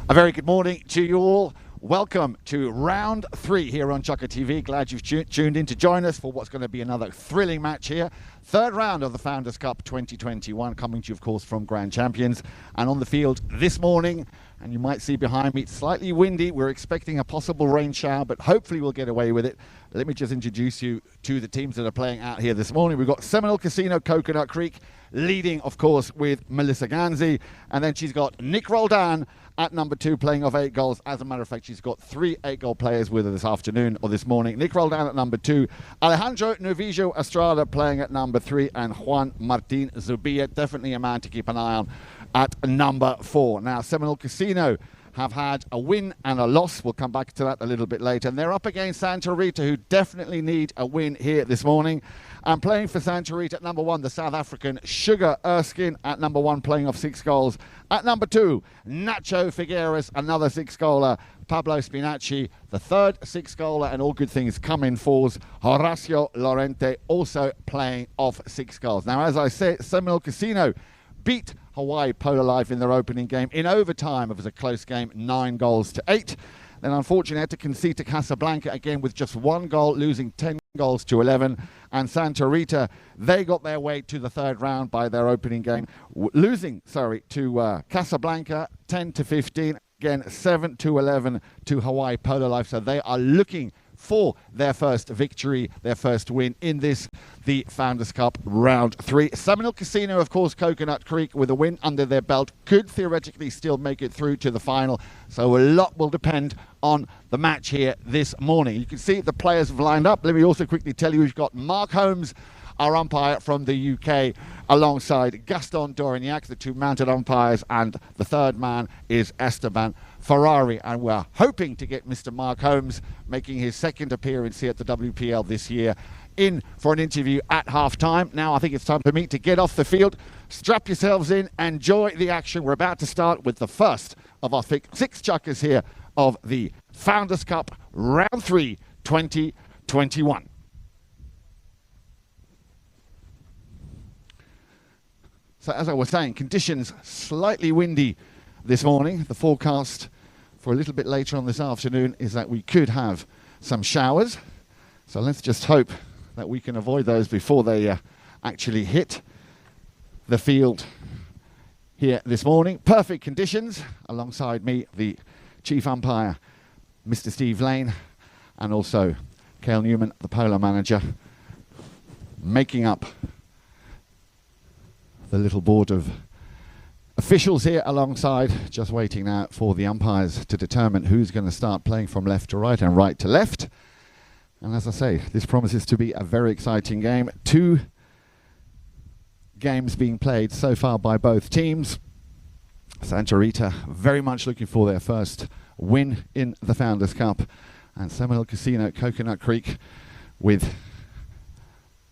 A very good morning to you all. Welcome to round 3 here on Chukka TV. Glad you've tuned in to join us for what's going to be another thrilling match here. Third round of the Founders Cup 2021, coming to you, of course, from Grand Champions. And on the field this morning, and you might see behind me, it's slightly windy. We're expecting a possible rain shower, but hopefully we'll get away with it. Let me just introduce you to the teams that are playing out here this morning. We've got Seminole Casino, Coconut Creek, leading, of course, with Melissa Ganzi. And then she's got Nick Roldan at number 2, playing off 8 goals. As a matter of fact, she's got 3 8-goal players with her this afternoon or this morning. Nick Roldan at number 2, Alejandro Novillo Estrada playing at number 3, and Juan Martin Zubia, definitely a man to keep an eye on, at number 4. Now, Seminole Casino have had a win and a loss. We'll come back to that a little bit later. And they're up against Santa Rita, who definitely need a win here this morning. And playing for Santa Rita at number 1, the South African Sugar Erskine at number 1, playing off 6 goals. At number 2, Nacho Figueres, another 6-goaler. Pablo Spinacci, the third 6-goaler, and all good things come in 4s. Horacio Lorente also playing off 6 goals. Now, as I said, Seminole Casino beat Hawaii Polo Life in their opening game in overtime. It was a close game, 9 goals to 8. Then unfortunately had to concede to Casablanca again with just 1 goal, losing 10 goals to 11. And Santa Rita, they got their way to the third round by their opening game, losing to Casablanca 10 to 15. Again, 7 to 11 to Hawaii Polo Life. So they are looking for their first victory, their first win in this, the Founders Cup round 3. Seminole Casino, of course, Coconut Creek with a win under their belt, could theoretically still make it through to the final. So a lot will depend on the match here this morning. You can see the players have lined up. Let me also quickly tell you, we've got Mark Holmes, our umpire from the UK, alongside Gaston Dorignac, the 2 mounted umpires, and the third man is Esteban Ferrari. And we're hoping to get Mr. Mark Holmes, making his second appearance here at the WPL this year, in for an interview at half-time. Now I think it's time for me to get off the field. Strap yourselves in, enjoy the action. We're about to start with the first of our 6 chukkers here of the Founders Cup round 3 2021. So as I was saying, conditions slightly windy this morning. The forecast for a little bit later on this afternoon is that we could have some showers. So let's just hope that we can avoid those before they actually hit the field here this morning. Perfect conditions. Alongside me, the chief umpire, Mr. Steve Lane, and also Cale Newman, the polo manager, making up the little board of officials here alongside, just waiting now for the umpires to determine who's going to start playing from left to right and right to left. And as I say, this promises to be a very exciting game. 2 games being played so far by both teams. Santa Rita very much looking for their first win in the Founders Cup, and Seminole Casino, Coconut Creek, with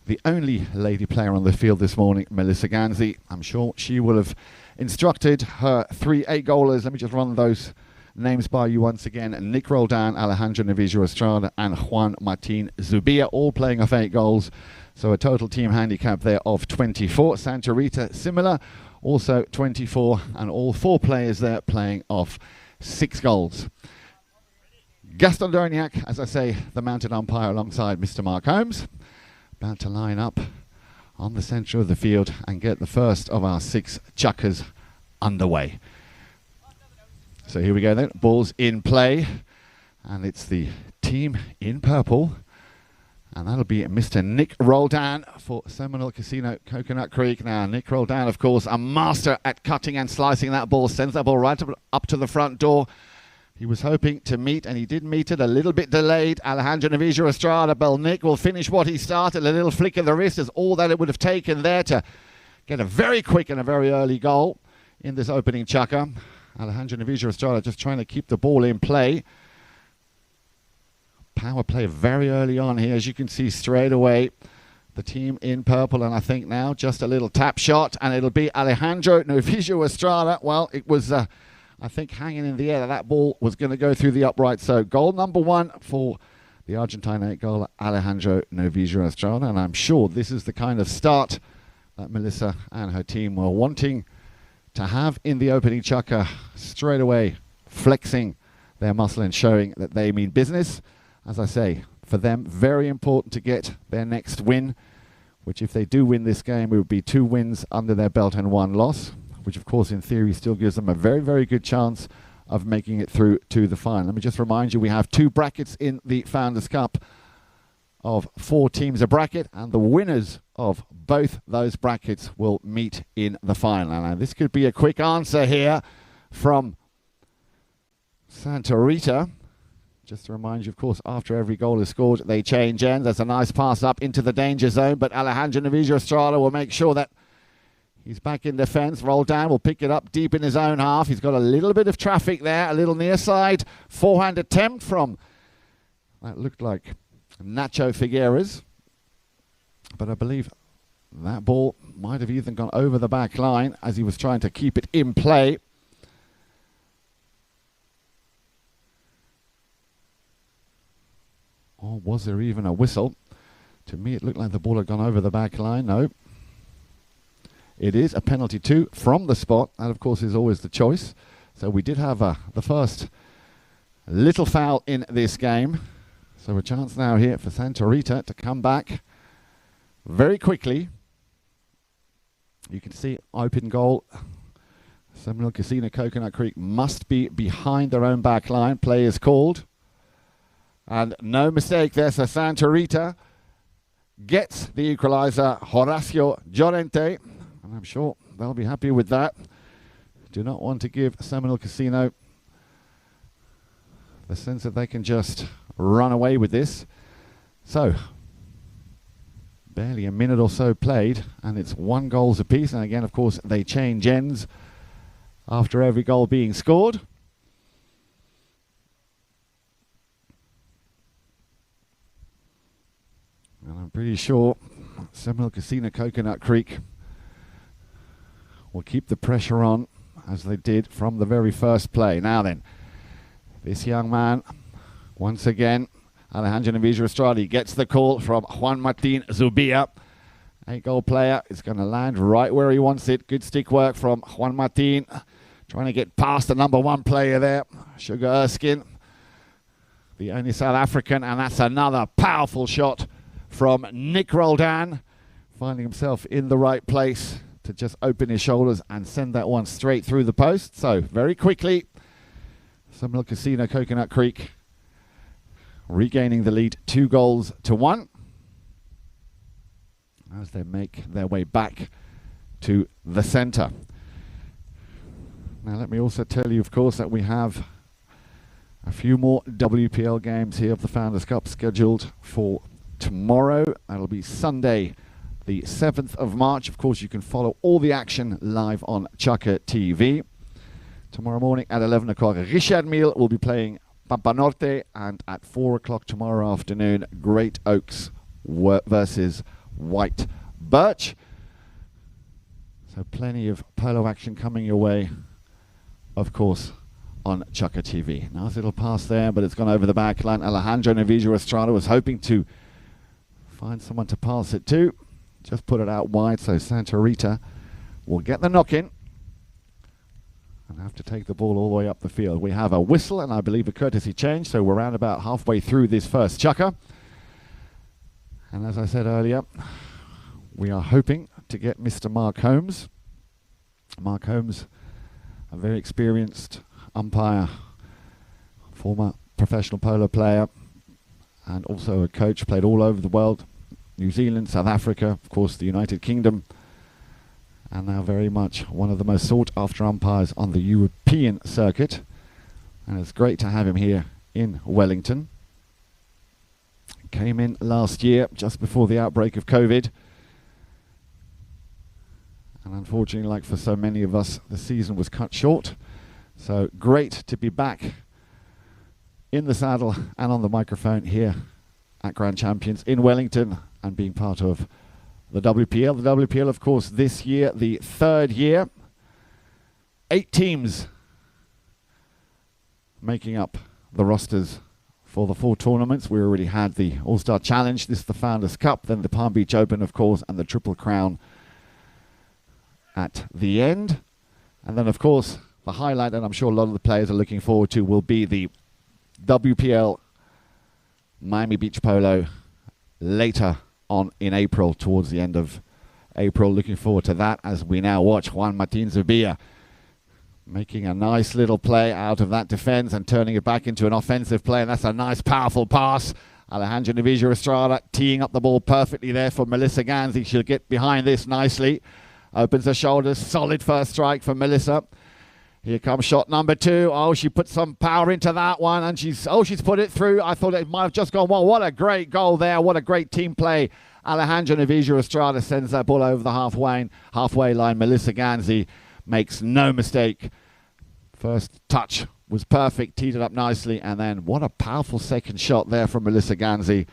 the only lady player on the field this morning, Melissa Ganzi. I'm sure she will have instructed her 3 8-goalers. Let me just run those names by you once again. Nick Roldan, Alejandro Navijo Estrada and Juan Martin Zubia, all playing off 8 goals. So a total team handicap there of 24. Santa Rita, similar, also 24, and all 4 players there playing off 6 goals. Gaston Dorniak, as I say, the mounted umpire alongside Mr. Mark Holmes, about to line up on the centre of the field and get the first of our 6 chukkers underway. So here we go then, ball's in play, and it's the team in purple, and that'll be Mr. Nick Roldan for Seminole Casino, Coconut Creek. Now, Nick Roldan, of course, a master at cutting and slicing that ball, sends that ball right up to the front door. He was hoping to meet, and he did meet it, a little bit delayed. Alejandro Navijo Estrada, but Nick will finish what he started. A little flick of the wrist is all that it would have taken there to get a very quick and a very early goal in this opening chukker. Alejandro Navijo Estrada just trying to keep the ball in play. Power play very early on here, as you can see straight away. The team in purple, and I think now just a little tap shot, and it'll be Alejandro Navijo Estrada. Well, it was... I think hanging in the air, that ball was going to go through the upright. So goal number 1 for the Argentine 8-goaler Alejandro Navijo Estrada. And I'm sure this is the kind of start that Melissa and her team were wanting to have in the opening chukker, straight away flexing their muscle and showing that they mean business. As I say, for them, very important to get their next win, which if they do win this game, it would be 2 wins under their belt and 1 loss, which of course in theory still gives them a very, very good chance of making it through to the final. Let me just remind you, we have 2 brackets in the Founders Cup of 4 teams a bracket, and the winners of both those brackets will meet in the final. Now this could be a quick answer here from Santa Rita. Just to remind you, of course, after every goal is scored, they change ends. There's a nice pass up into the danger zone, but Alejandro Navijo Estrada will make sure that he's back in defence. Roldan will pick it up deep in his own half. He's got a little bit of traffic there, a little near side forehand attempt from, that looked like Nacho Figueres. But I believe that ball might have even gone over the back line as he was trying to keep it in play. Or was there even a whistle? To me, it looked like the ball had gone over the back line. No. It is a penalty 2 from the spot. That, of course, is always the choice. So we did have the first little foul in this game. So a chance now here for Santa Rita to come back very quickly. You can see open goal. Seminole Casino, Coconut Creek must be behind their own back line. Play is called. And no mistake there. So Santa Rita gets the equaliser, Horacio Llorente. And I'm sure they'll be happy with that. Do not want to give Seminole Casino the sense that they can just run away with this. So, barely a minute or so played, and it's 1 goal apiece. And again, of course, they change ends after every goal being scored. And I'm pretty sure Seminole Casino, Coconut Creek will keep the pressure on as they did from the very first play. Now then, this young man, once again, Alejandro Navijo Estrada, gets the call from Juan Martin Zubia. 8-goal player is going to land right where he wants it. Good stick work from Juan Martin, trying to get past the number 1 player there, Sugar Erskine, the only South African, and that's another powerful shot from Nick Roldan, finding himself in the right place to just open his shoulders and send that one straight through the post. So very quickly, Seminole Casino, Coconut Creek regaining the lead 2-1 as they make their way back to the centre. Now let me also tell you, of course, that we have a few more WPL games here of the Founders Cup scheduled for tomorrow. That'll be Sunday, the 7th of March. Of course, you can follow all the action live on Chukker TV. Tomorrow morning at 11 o'clock, Richard Mille will be playing Pampa Norte, and at 4 o'clock tomorrow afternoon, Great Oaks versus White Birch. So plenty of polo action coming your way, of course, on Chukka TV. Nice little pass there, but it's gone over the back line. Alejandro Navijo Estrada was hoping to find someone to pass it to. Just put it out wide, so Santa Rita will get the knock in and have to take the ball all the way up the field. We have a whistle and I believe a courtesy change, so we're around about halfway through this first Chukka. And as I said earlier, we are hoping to get Mr. Mark Holmes. Mark Holmes, a very experienced umpire, former professional polo player, and also a coach, played all over the world, New Zealand, South Africa, of course the United Kingdom, and now very much one of the most sought after umpires on the European circuit. And it's great to have him here in Wellington. Came in last year just before the outbreak of COVID, and unfortunately, like for so many of us, the season was cut short. So great to be back in the saddle and on the microphone here at Grand Champions in Wellington and being part of the WPL. The WPL, of course, this year, the third year. 8 teams making up the rosters for the 4 tournaments. We already had the All-Star Challenge, this is the Founders Cup, then the Palm Beach Open, of course, and the Triple Crown at the end. And then, of course, the highlight, and I'm sure a lot of the players are looking forward to, will be the WPL Miami Beach Polo later on in April, towards the end of April. Looking forward to that as we now watch Juan Martin Zubia making a nice little play out of that defense and turning it back into an offensive play. And that's a nice, powerful pass. Alejandro Navijo Estrada teeing up the ball perfectly there for Melissa Ganzi. She'll get behind this nicely. Opens her shoulders. Solid first strike for Melissa. Here comes shot number 2. Oh, she put some power into that one, and she's put it through. I thought it might have just gone well. What a great goal there. What a great team play. Alejandro Navijo Estrada sends that ball over the halfway line. Melissa Ganzi makes no mistake. First touch was perfect, teed it up nicely, and then what a powerful second shot there from Melissa Ganzi.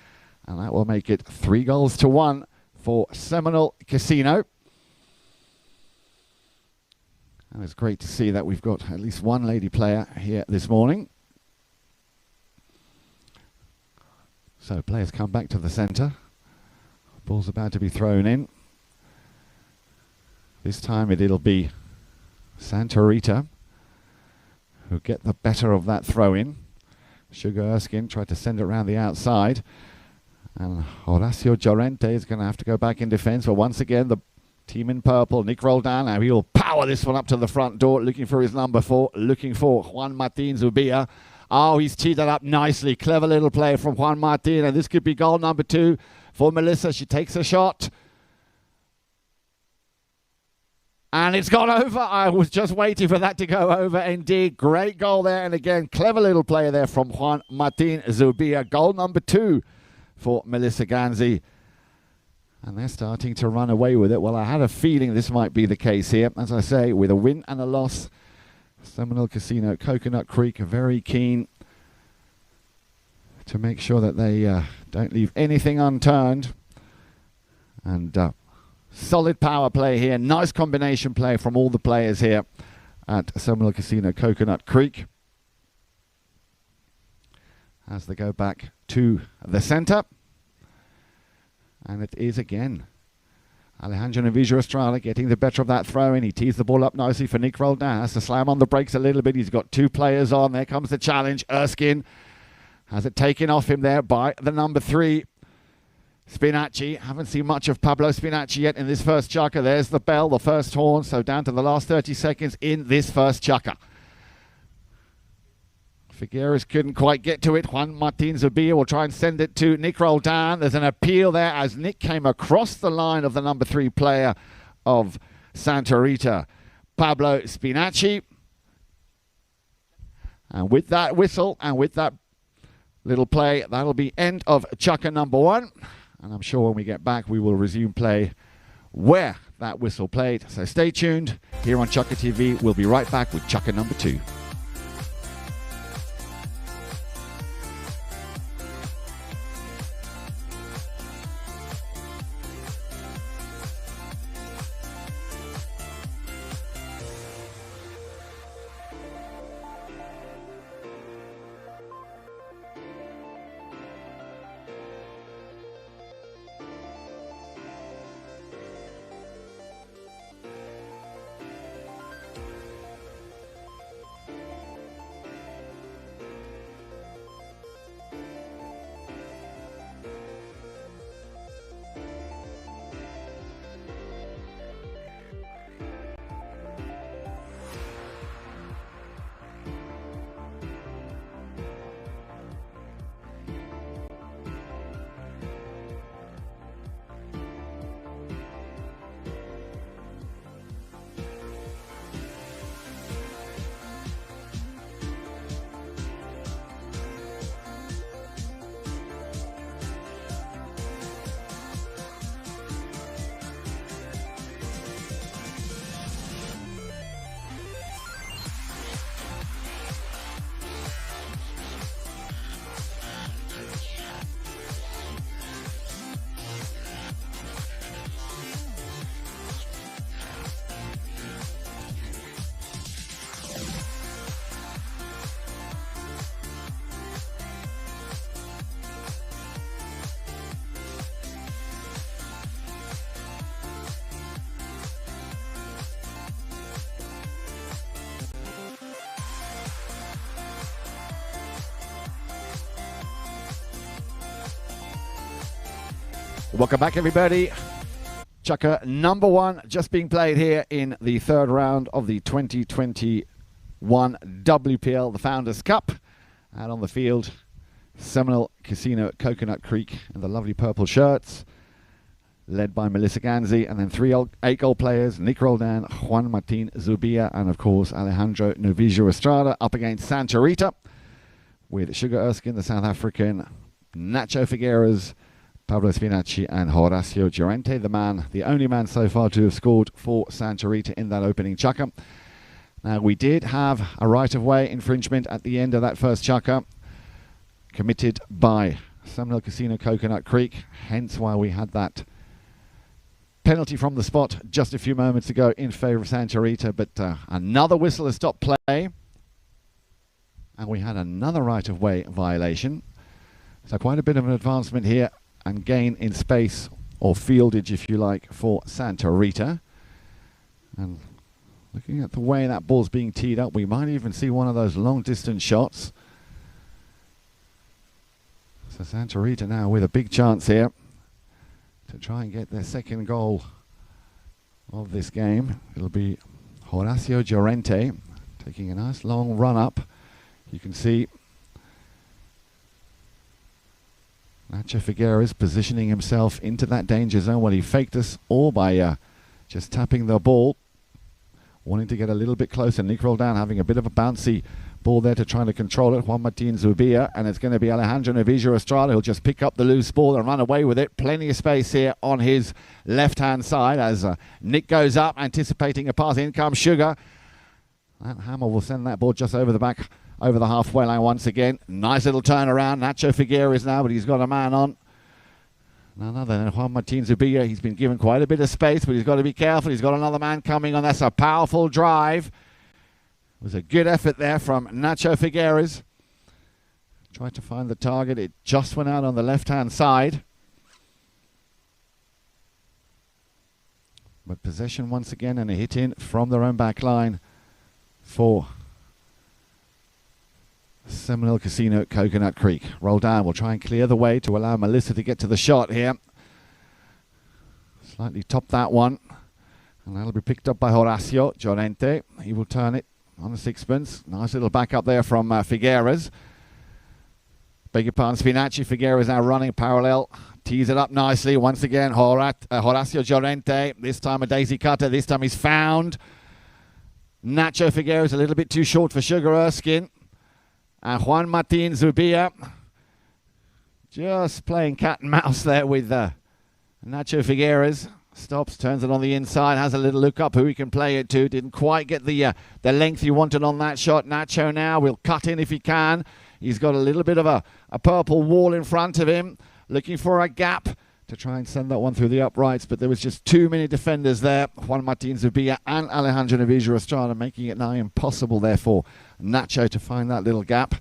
And that will make it 3-1 for Seminole Casino. And it's great to see that we've got at least one lady player here this morning. So players come back to the centre. Ball's about to be thrown in. This time it'll be Santa Rita who get the better of that throw in. Sugar Erskine tried to send it around the outside. And Horacio Llorente is going to have to go back in defence. But once again, the team in purple, Nick Roldan, now he'll power this one up to the front door, looking for his number 4, looking for Juan Martin Zubia. Oh, he's teed that up nicely. Clever little play from Juan Martin, and this could be goal number 2 for Melissa. She takes a shot. And it's gone over. I was just waiting for that to go over. Indeed, great goal there. And again, clever little play there from Juan Martin Zubia. Goal number 2 for Melissa Ganzi. And they're starting to run away with it. Well, I had a feeling this might be the case here. As I say, with a win and a loss, Seminole Casino, Coconut Creek are very keen to make sure that they don't leave anything unturned. And solid power play here. Nice combination play from all the players here at Seminole Casino, Coconut Creek. As they go back to the centre. And it is again Alejandro Navijo Estrada getting the better of that throw in. He tees the ball up nicely for Nick Roldan. Has to slam on the brakes a little bit. He's got 2 players on. There comes the challenge. Erskine has it taken off him there by the number 3. Spinacci. Haven't seen much of Pablo Spinacci yet in this first Chukka. There's the bell, the first horn. So down to the last 30 seconds in this first Chukka. Figueres couldn't quite get to it. Juan Martin Zubia will try and send it to Nick Roldan. There's an appeal there as Nick came across the line of the number 3 player of Santa Rita, Pablo Spinacci. And with that whistle and with that little play, that'll be end of Chukka number 1. And I'm sure when we get back, we will resume play where that whistle played. So stay tuned here on Chukka TV. We'll be right back with Chukka number 2. Welcome back, everybody. Chukka number 1 just being played here in the third round of the 2021 WPL, the Founders Cup. Out on the field, Seminole Casino at Coconut Creek in the lovely purple shirts, led by Melissa Ganzi, and then 3 8-goal players, Nick Roldan, Juan Martin Zubia, and of course Alejandro Novillo Estrada up against Santa Rita, with Sugar Erskine, the South African, Nacho Figueres, Pablo Spinacci, and Horacio Llorente, the only man so far to have scored for Santa Rita in that opening chukka. Now, we did have a right-of-way infringement at the end of that first chukka, committed by Seminole Casino Coconut Creek, hence why we had that penalty from the spot just a few moments ago in favour of Santa Rita, but another whistle has stopped play, and we had another right-of-way violation. So quite a bit of an advancement here and gain in space, or fieldage if you like, for Santa Rita. And looking at the way that ball's being teed up, we might even see one of those long distance shots. So Santa Rita now with a big chance here to try and get their second goal of this game. It'll be Horacio Llorente taking a nice long run up. You can see Nacho Figueres positioning himself into that danger zone. Well, he faked us all by just tapping the ball, wanting to get a little bit closer. Nick Roldan having a bit of a bouncy ball there to try to control it. Juan Martin Zubia, and it's going to be Alejandro Novillo Estrada who'll just pick up the loose ball and run away with it. Plenty of space here on his left-hand side as Nick goes up, anticipating a pass. In comes Sugar. That hammer will send that ball just over the back, over the halfway line once again. Nice little turnaround. Nacho Figueres now, but he's got a man on. None other than Juan Martin Zubia. He's been given quite a bit of space, but he's got to be careful. He's got another man coming on. That's a powerful drive. It was a good effort there from Nacho Figueres. Tried to find the target. It just went out on the left-hand side. But possession once again, and a hit in from their own back line for Seminole Casino at Coconut Creek. Roldan will try and clear the way to allow Melissa to get to the shot here. Slightly top that one. And that'll be picked up by Horacio Llorente. He will turn it on the sixpence. Nice little back up there from Figueres. Beg your pardon, Spinacci. Figueres now running parallel. Tees it up nicely. Once again, Horacio Llorente. This time a daisy cutter. This time he's found. Nacho Figueres a little bit too short for Sugar Erskine. And Juan Martin Zubia just playing cat and mouse there with Nacho Figueres. Stops, turns it on the inside, has a little look up who he can play it to. Didn't quite get the length he wanted on that shot. Nacho now will cut in if he can. He's got a little bit of a purple wall in front of him, looking for a gap to try and send that one through the uprights, but there was just too many defenders there. Juan Martin Zubia and Alejandro Novillo Estrada making it now impossible there for Nacho to find that little gap.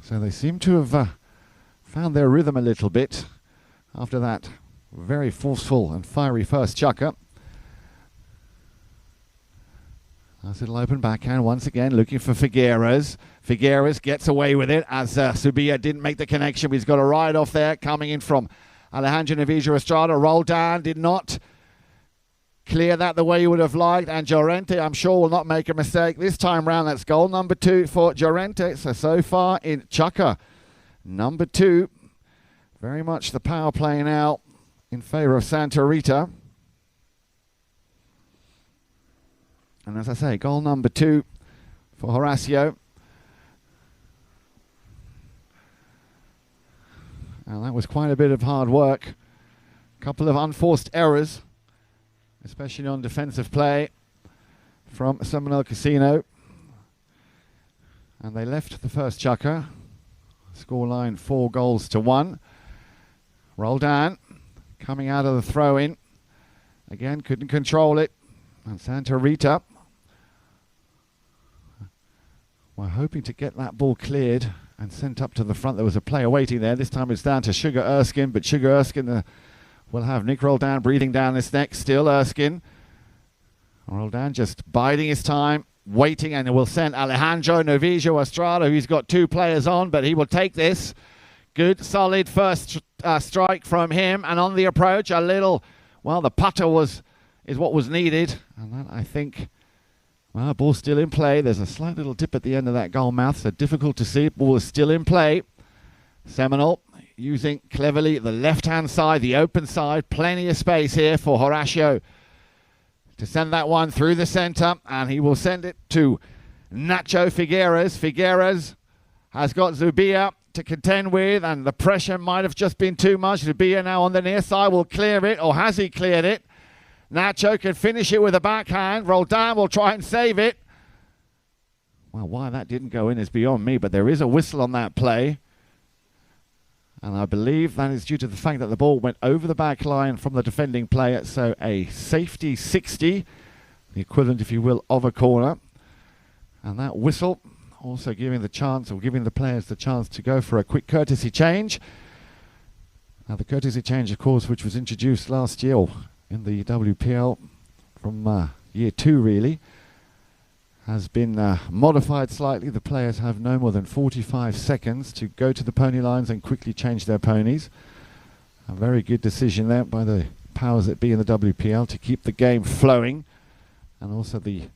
So they seem to have found their rhythm a little bit after that very forceful and fiery first chukka. Nice little open backhand once again, looking for Figueres. Figueres gets away with it as Zubia didn't make the connection. He's got a ride off there coming in from Alejandro Novillo Estrada. Roldan did not clear that the way you would have liked, and Llorente, I'm sure, will not make a mistake this time round. That's goal number 2 for Llorente. So far in chukka number 2, very much the power play now in favour of Santa Rita. And as I say, goal number 2 for Horacio. And that was quite a bit of hard work. A couple of unforced errors, especially on defensive play from Seminole Casino. And they left the first chukka. Scoreline 4-1. Roldan coming out of the throw-in. Again, couldn't control it. And Santa Rita were hoping to get that ball cleared and sent up to the front. There was a player waiting there. This time it's down to Sugar Erskine, but Sugar Erskine will have Nick Roldan breathing down his neck. Still Erskine. Roldan just biding his time, waiting, and it will send Alejandro Novillo Estrada, who's got 2 players on, but he will take this. Good, solid first strike from him. And on the approach, a little, well, the putter is what was needed. And that, I think, well, ball's still in play. There's a slight little dip at the end of that goal mouth, so difficult to see. Ball is still in play. Seminole using cleverly the left-hand side, the open side. Plenty of space here for Horacio to send that one through the center, and he will send it to Nacho Figueres. Figueres has got Zubia to contend with, and the pressure might have just been too much. Zubia now on the near side will clear it, or has he cleared it? Nacho can finish it with a backhand. Roldan will try and save it. Well, why that didn't go in is beyond me, but there is a whistle on that play. And I believe that is due to the fact that the ball went over the back line from the defending player. So a safety 60, the equivalent, if you will, of a corner. And that whistle also giving the chance, or giving the players the chance to go for a quick courtesy change. Now the courtesy change, of course, which was introduced last year in the WPL from year 2 really, has been modified slightly. The players have no more than 45 seconds to go to the pony lines and quickly change their ponies. A very good decision there by the powers that be in the WPL to keep the game flowing, and also the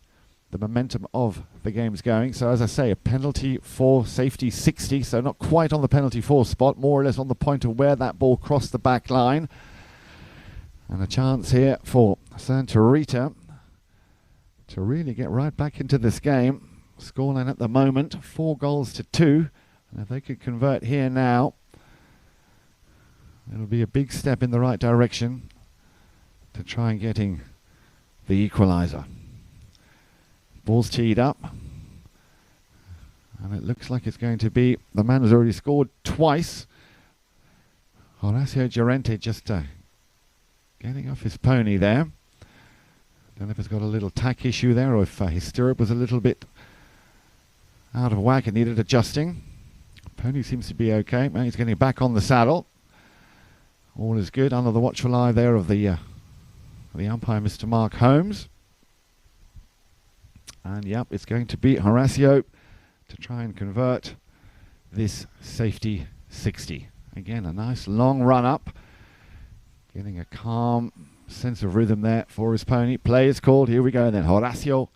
momentum of the game's going. So as I say, a penalty for safety 60, so not quite on the penalty 4 spot, more or less on the point of where that ball crossed the back line. And a chance here for Santa Rita to really get right back into this game. Scoreline at the moment, 4-2. And if they could convert here now, it'll be a big step in the right direction to try and getting the equaliser. Ball's teed up. And it looks like it's going to be the man who's already scored twice. Horacio Llorente just getting off his pony there. Don't know if he's got a little tack issue there, or if his stirrup was a little bit out of whack and needed adjusting. Pony seems to be okay. Now he's getting back on the saddle. All is good under the watchful eye there of the umpire, Mr. Mark Holmes. And yep, it's going to be Horacio to try and convert this safety 60. Again, a nice long run up, getting a calm sense of rhythm there for his pony. Play is called. Here we go then. Horacio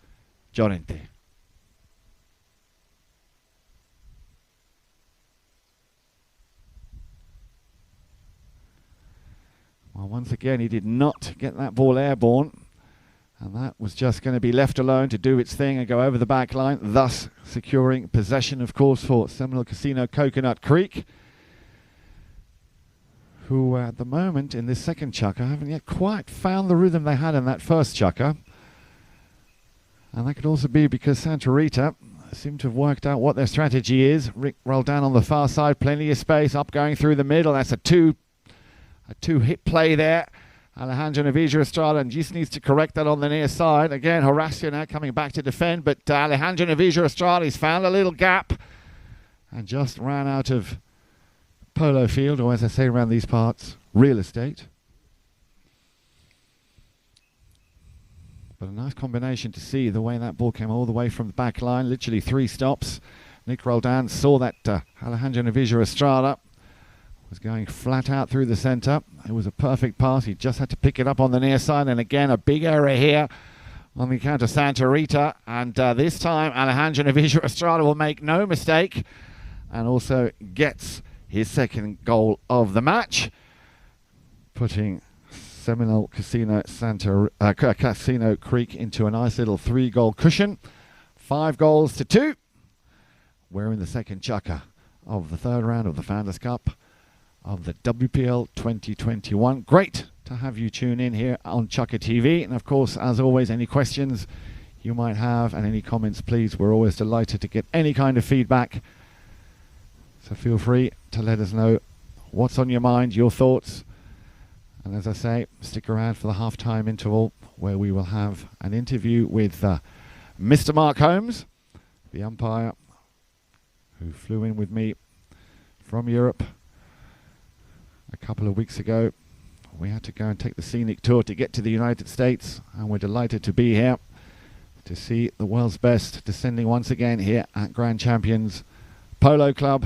Llorente. Well, once again, he did not get that ball airborne, and that was just going to be left alone to do its thing and go over the back line, thus securing possession, of course, for Seminole Casino Coconut Creek, who at the moment in this second chukker haven't yet quite found the rhythm they had in that first chukker. And that could also be because Santa Rita seem to have worked out what their strategy is. Rick Roldan on the far side, plenty of space, up going through the middle. That's a two-hit play there. Alejandro Navija Estrada, and just needs to correct that on the near side. Again, Horacio now coming back to defend, but Alejandro Navija Estrada, he's found a little gap and just ran out of polo field, or as I say around these parts, real estate. But a nice combination to see the way that ball came all the way from the back line, literally 3 stops. Nick Roldan saw that Alejandro Navija Estrada was going flat out through the centre. It was a perfect pass. He just had to pick it up on the near side, and again a big error here on the account of Santa Rita, and this time Alejandro Navija Estrada will make no mistake and also gets his second goal of the match, putting Seminole Casino Casino Creek into a nice little 3-goal cushion. 5-2. We're in the second chukker of the third round of the Founders Cup of the WPL 2021. Great to have you tune in here on Chukker TV, and of course, as always, any questions you might have and any comments, please. We're always delighted to get any kind of feedback. So feel free to let us know what's on your mind, your thoughts. And as I say, stick around for the half-time interval where we will have an interview with Mr. Mark Holmes, the umpire who flew in with me from Europe a couple of weeks ago. We had to go and take the scenic tour to get to the United States, and we're delighted to be here to see the world's best descending once again here at Grand Champions Polo Club.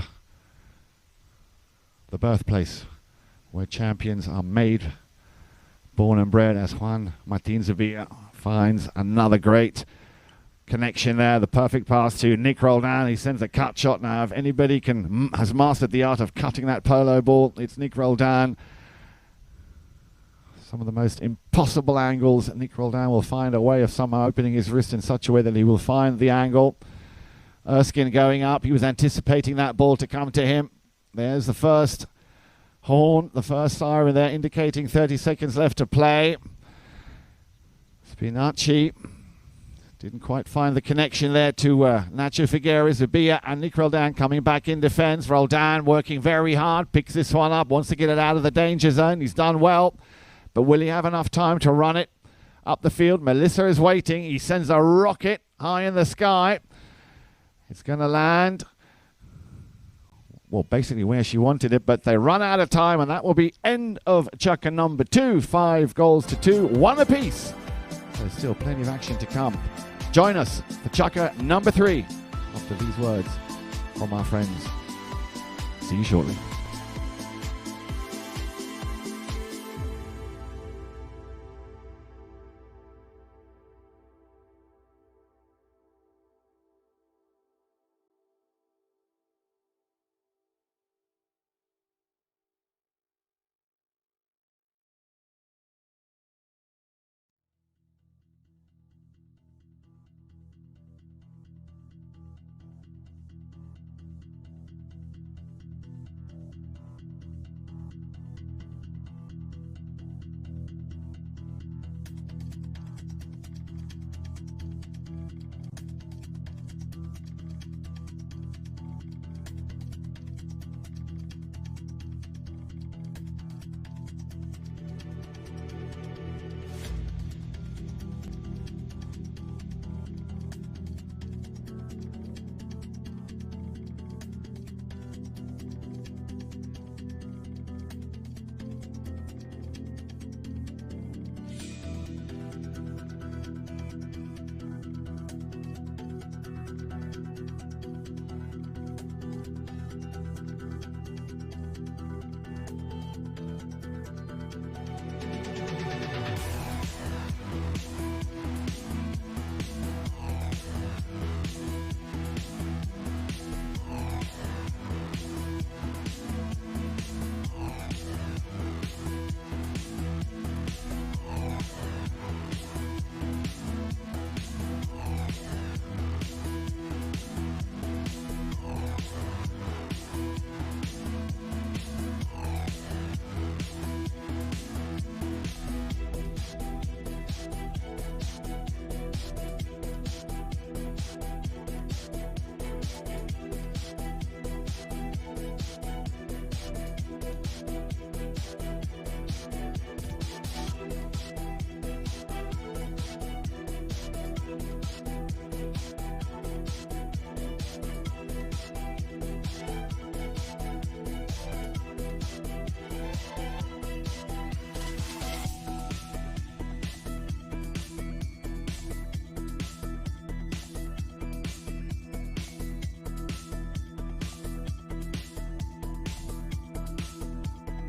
the birthplace where champions are made, born and bred, as Juan Martin Zubia finds another great connection there. The perfect pass to Nick Roldan. He sends a cut shot now. If anybody has mastered the art of cutting that polo ball, it's Nick Roldan. Some of the most impossible angles. Nick Roldan will find a way of somehow opening his wrist in such a way that he will find the angle. Erskine going up. He was anticipating that ball to come to him. There's the first horn, the first siren there, indicating 30 seconds left to play. Spinacci didn't quite find the connection there to Nacho Figueres, Zubia, and Nick Roldan coming back in defense. Roldan working very hard, picks this one up, wants to get it out of the danger zone. He's done well, but will he have enough time to run it up the field? Melissa is waiting. He sends a rocket high in the sky. It's going to land, well, basically where she wanted it, but they run out of time, and that will be end of Chukka number 2. 5 goals to 2, 1 apiece. So still plenty of action to come. Join us for Chukka number 3 after these words from our friends. See you shortly.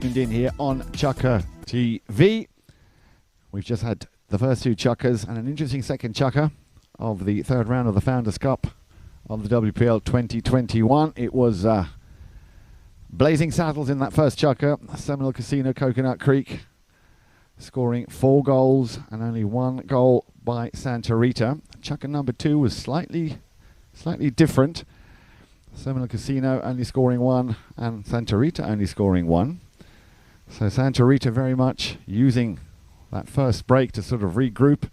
Tuned in here on Chukka TV. We've just had the first 2 Chukkas and an interesting second Chukka of the 3rd round of the Founders Cup of the WPL 2021. It was blazing saddles in that first Chukka. Seminole Casino, Coconut Creek, scoring 4 goals and only 1 goal by Santa Rita. Chukka number 2 was slightly different. Seminole Casino only scoring 1 and Santa Rita only scoring 1. So Santa Rita very much using that first break to sort of regroup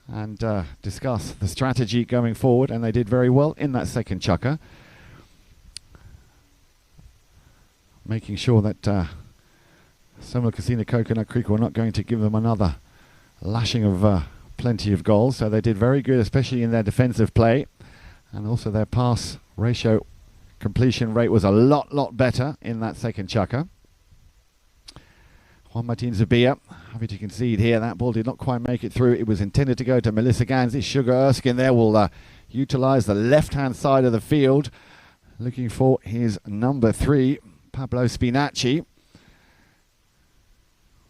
and discuss the strategy going forward, and they did very well in that second Chukka, making sure that Seminole Casino Coconut Creek were not going to give them another lashing of plenty of goals. So they did very good, especially in their defensive play, and also their pass ratio completion rate was a lot better in that second Chukka. Juan Martin Zubia, happy to concede here. That ball did not quite make it through. It was intended to go to Melissa Ganzi. Sugar Erskine there will utilize the left-hand side of the field, looking for his number 3. Pablo Spinacci.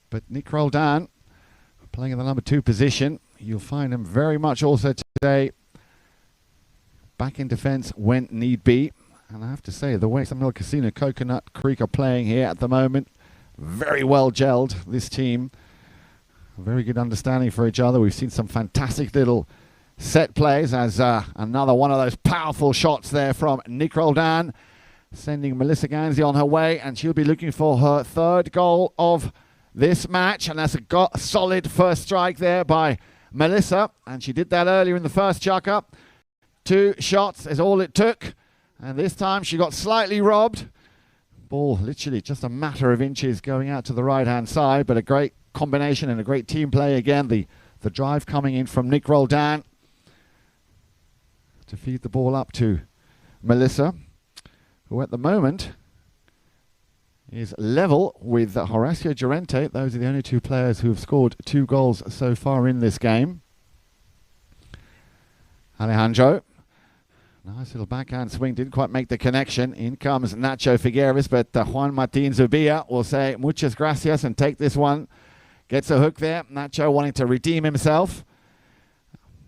But Nick Roldan playing in the number 2 position. You'll find him very much also today back in defence when need be. And I have to say, the way Seminole Casino Coconut Creek are playing here at the moment, very well gelled, this team. A very good understanding for each other. We've seen some fantastic little set plays as another one of those powerful shots there from Nick Roldan, sending Melissa Ganzi on her way, and she'll be looking for her 3rd goal of this match. And that's a solid first strike there by Melissa, and she did that earlier in the first chucker. 2 shots is all it took, and this time she got slightly robbed. Ball literally just a matter of inches going out to the right hand side, but a great combination and a great team play again. The drive coming in from Nick Roldan to feed the ball up to Melissa, who at the moment is level with Horacio Llorente. Those are the only 2 players who have scored 2 goals so far in this game. Alejandro, nice little backhand swing, didn't quite make the connection. In comes Nacho Figueres, but Juan Martin Zubia will say muchas gracias and take this one. Gets a hook there. Nacho wanting to redeem himself.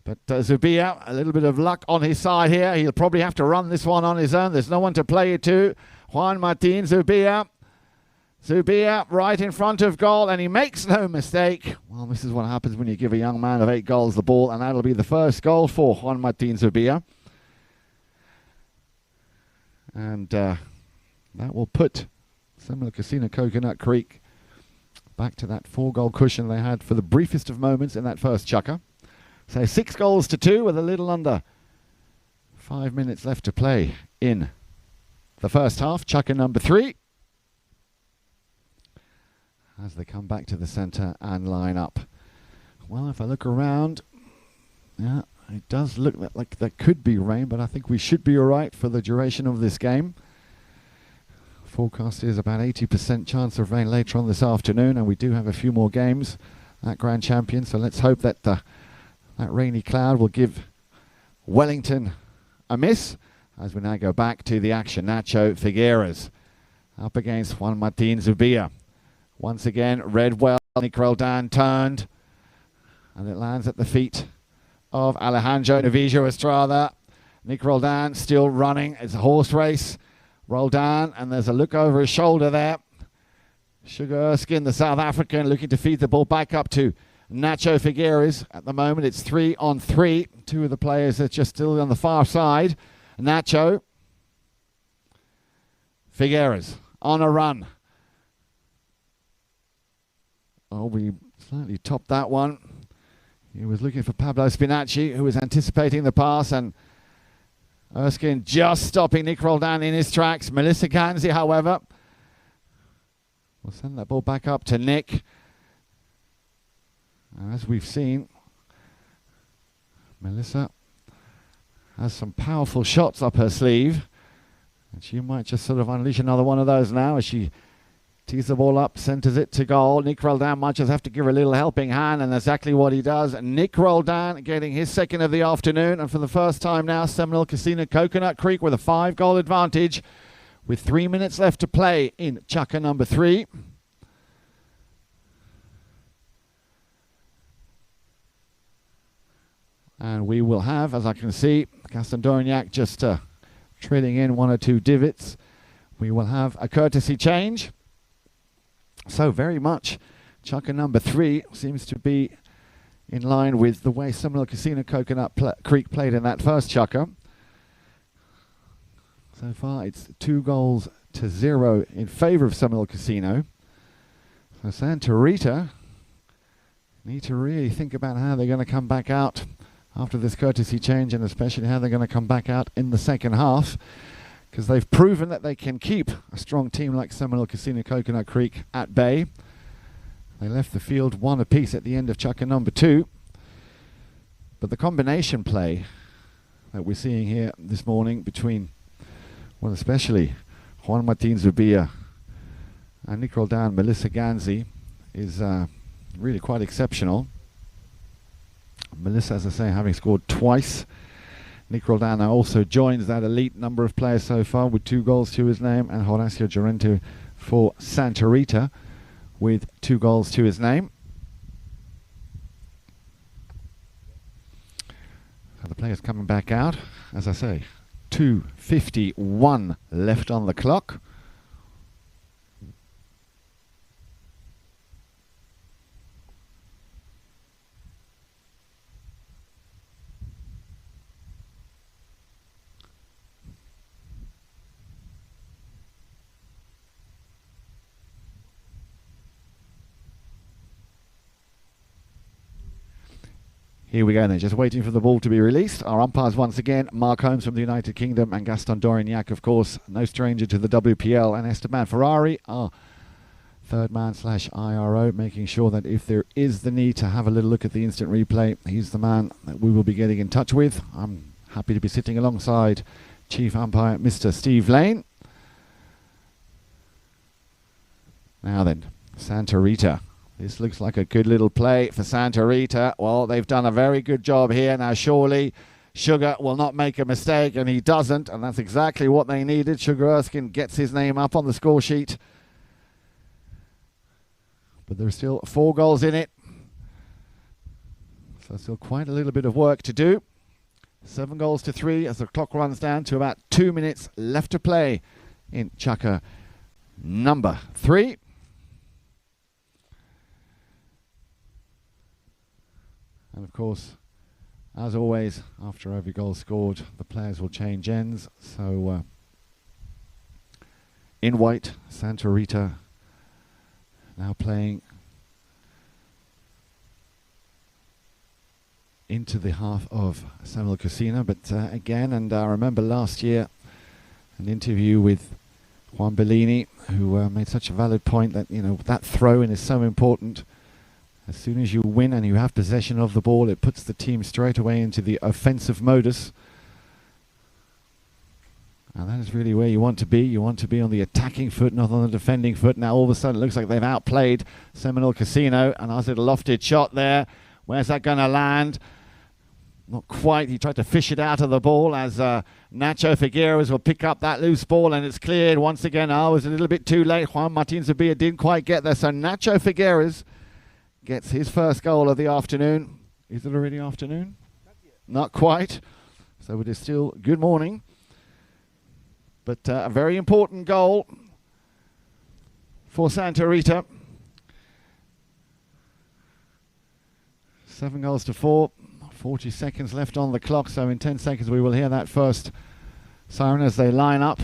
But Zubia, a little bit of luck on his side here. He'll probably have to run this one on his own. There's no one to play it to. Juan Martin Zubia. Zubia right in front of goal, and he makes no mistake. Well, this is what happens when you give a young man of 8 goals the ball, and that'll be the first goal for Juan Martin Zubia. And that will put Seminole Casino Coconut Creek back to that 4-goal cushion they had for the briefest of moments in that first chukker. So 6 goals to 2 with a little under 5 minutes left to play in the first half. Chukker number 3. As they come back to the centre and line up. Well, if I look around, yeah, it does look like there could be rain, but I think we should be all right for the duration of this game. Forecast is about 80% chance of rain later on this afternoon, and we do have a few more games at Grand Champion, so let's hope that that rainy cloud will give Wellington a miss as we now go back to the action. Nacho Figueres up against Juan Martin Zubia. Once again, read well. Nick Roldan turned, and it lands at the feet of Alejandro Navijo Estrada. Nick Roldan still running. It's a horse race. Roldan, and there's a look over his shoulder there. Sugar Erskine, the South African, looking to feed the ball back up to Nacho Figueres. At the moment, it's 3-on-3. 2 of the players are just still on the far side. Nacho Figueres on a run. Oh, we slightly topped that one. He was looking for Pablo Spinacci, who was anticipating the pass, and Erskine just stopping Nick Roldan in his tracks. Melissa Ganzi, however, will send that ball back up to Nick. And as we've seen, Melissa has some powerful shots up her sleeve, and she might just sort of unleash another one of those now as she tees the ball up, centers it to goal. Nick Roldan might just have to give her a little helping hand, and exactly what he does. Nick Roldan getting his 2nd of the afternoon, and for the first time now, Seminole Casino Coconut Creek with a 5-goal advantage with 3 minutes left to play in chukker number 3. And we will have, as I can see, Castandorniac just trading in 1 or 2 divots. We will have a courtesy change. So very much chukker number 3 seems to be in line with the way Seminole Casino Coconut Creek played in that first chukker. So far it's 2-0 in favour of Seminole Casino. So Santa Rita need to really think about how they're going to come back out after this courtesy change, and especially how they're going to come back out in the second half, because they've proven that they can keep a strong team like Seminole Casino Coconut Creek at bay. They left the field 1 apiece at the end of chukker number 2. But the combination play that we're seeing here this morning between, well, especially Juan Martin Zubia and Nick Roldan, Melissa Ganzi, is really quite exceptional. Melissa, as I say, having scored twice. Nick Roldano also joins that elite number of players so far with 2 goals to his name, and Horacio Llorente for Santa Rita with 2 goals to his name. So the players coming back out, as I say, 2:51 left on the clock. Here we go then, just waiting for the ball to be released. Our umpires once again, Mark Holmes from the United Kingdom and Gaston Dorignac, of course, no stranger to the WPL, and Esteban Ferrari, our third man / IRO, making sure that if there is the need to have a little look at the instant replay, he's the man that we will be getting in touch with. I'm happy to be sitting alongside Chief Umpire Mr. Steve Lane. Now then, Santa Rita. This looks like a good little play for Santa Rita. Well, they've done a very good job here. Now, surely Sugar will not make a mistake, and he doesn't, and that's exactly what they needed. Sugar Erskine gets his name up on the score sheet. But there's still 4 goals in it. So still quite a little bit of work to do. 7 goals to 3 as the clock runs down to about 2 minutes left to play in Chukka number 3. And of course, as always, after every goal scored, the players will change ends. So in white, Santa Rita now playing into the half of Seminole Casino. But again, and I remember last year an interview with Juan Bellini, who made such a valid point that, you know, that throw-in is so important. As soon as you win and you have possession of the ball, it puts the team straight away into the offensive modus. And that is really where you want to be. You want to be on the attacking foot, not on the defending foot. Now all of a sudden it looks like they've outplayed Seminole Casino. And as a lofted shot there, where's that going to land? Not quite. He tried to fish it out of the ball as Nacho Figueres will pick up that loose ball, and it's cleared once again. Oh, it was a little bit too late. Juan Martin Zubia didn't quite get there. So Nacho Figueres gets his first goal of the afternoon. Is it already afternoon? Not quite. So it is still good morning. But a very important goal for Santa Rita. 7 goals to 4. 40 seconds left on the clock. So in 10 seconds we will hear that first siren as they line up.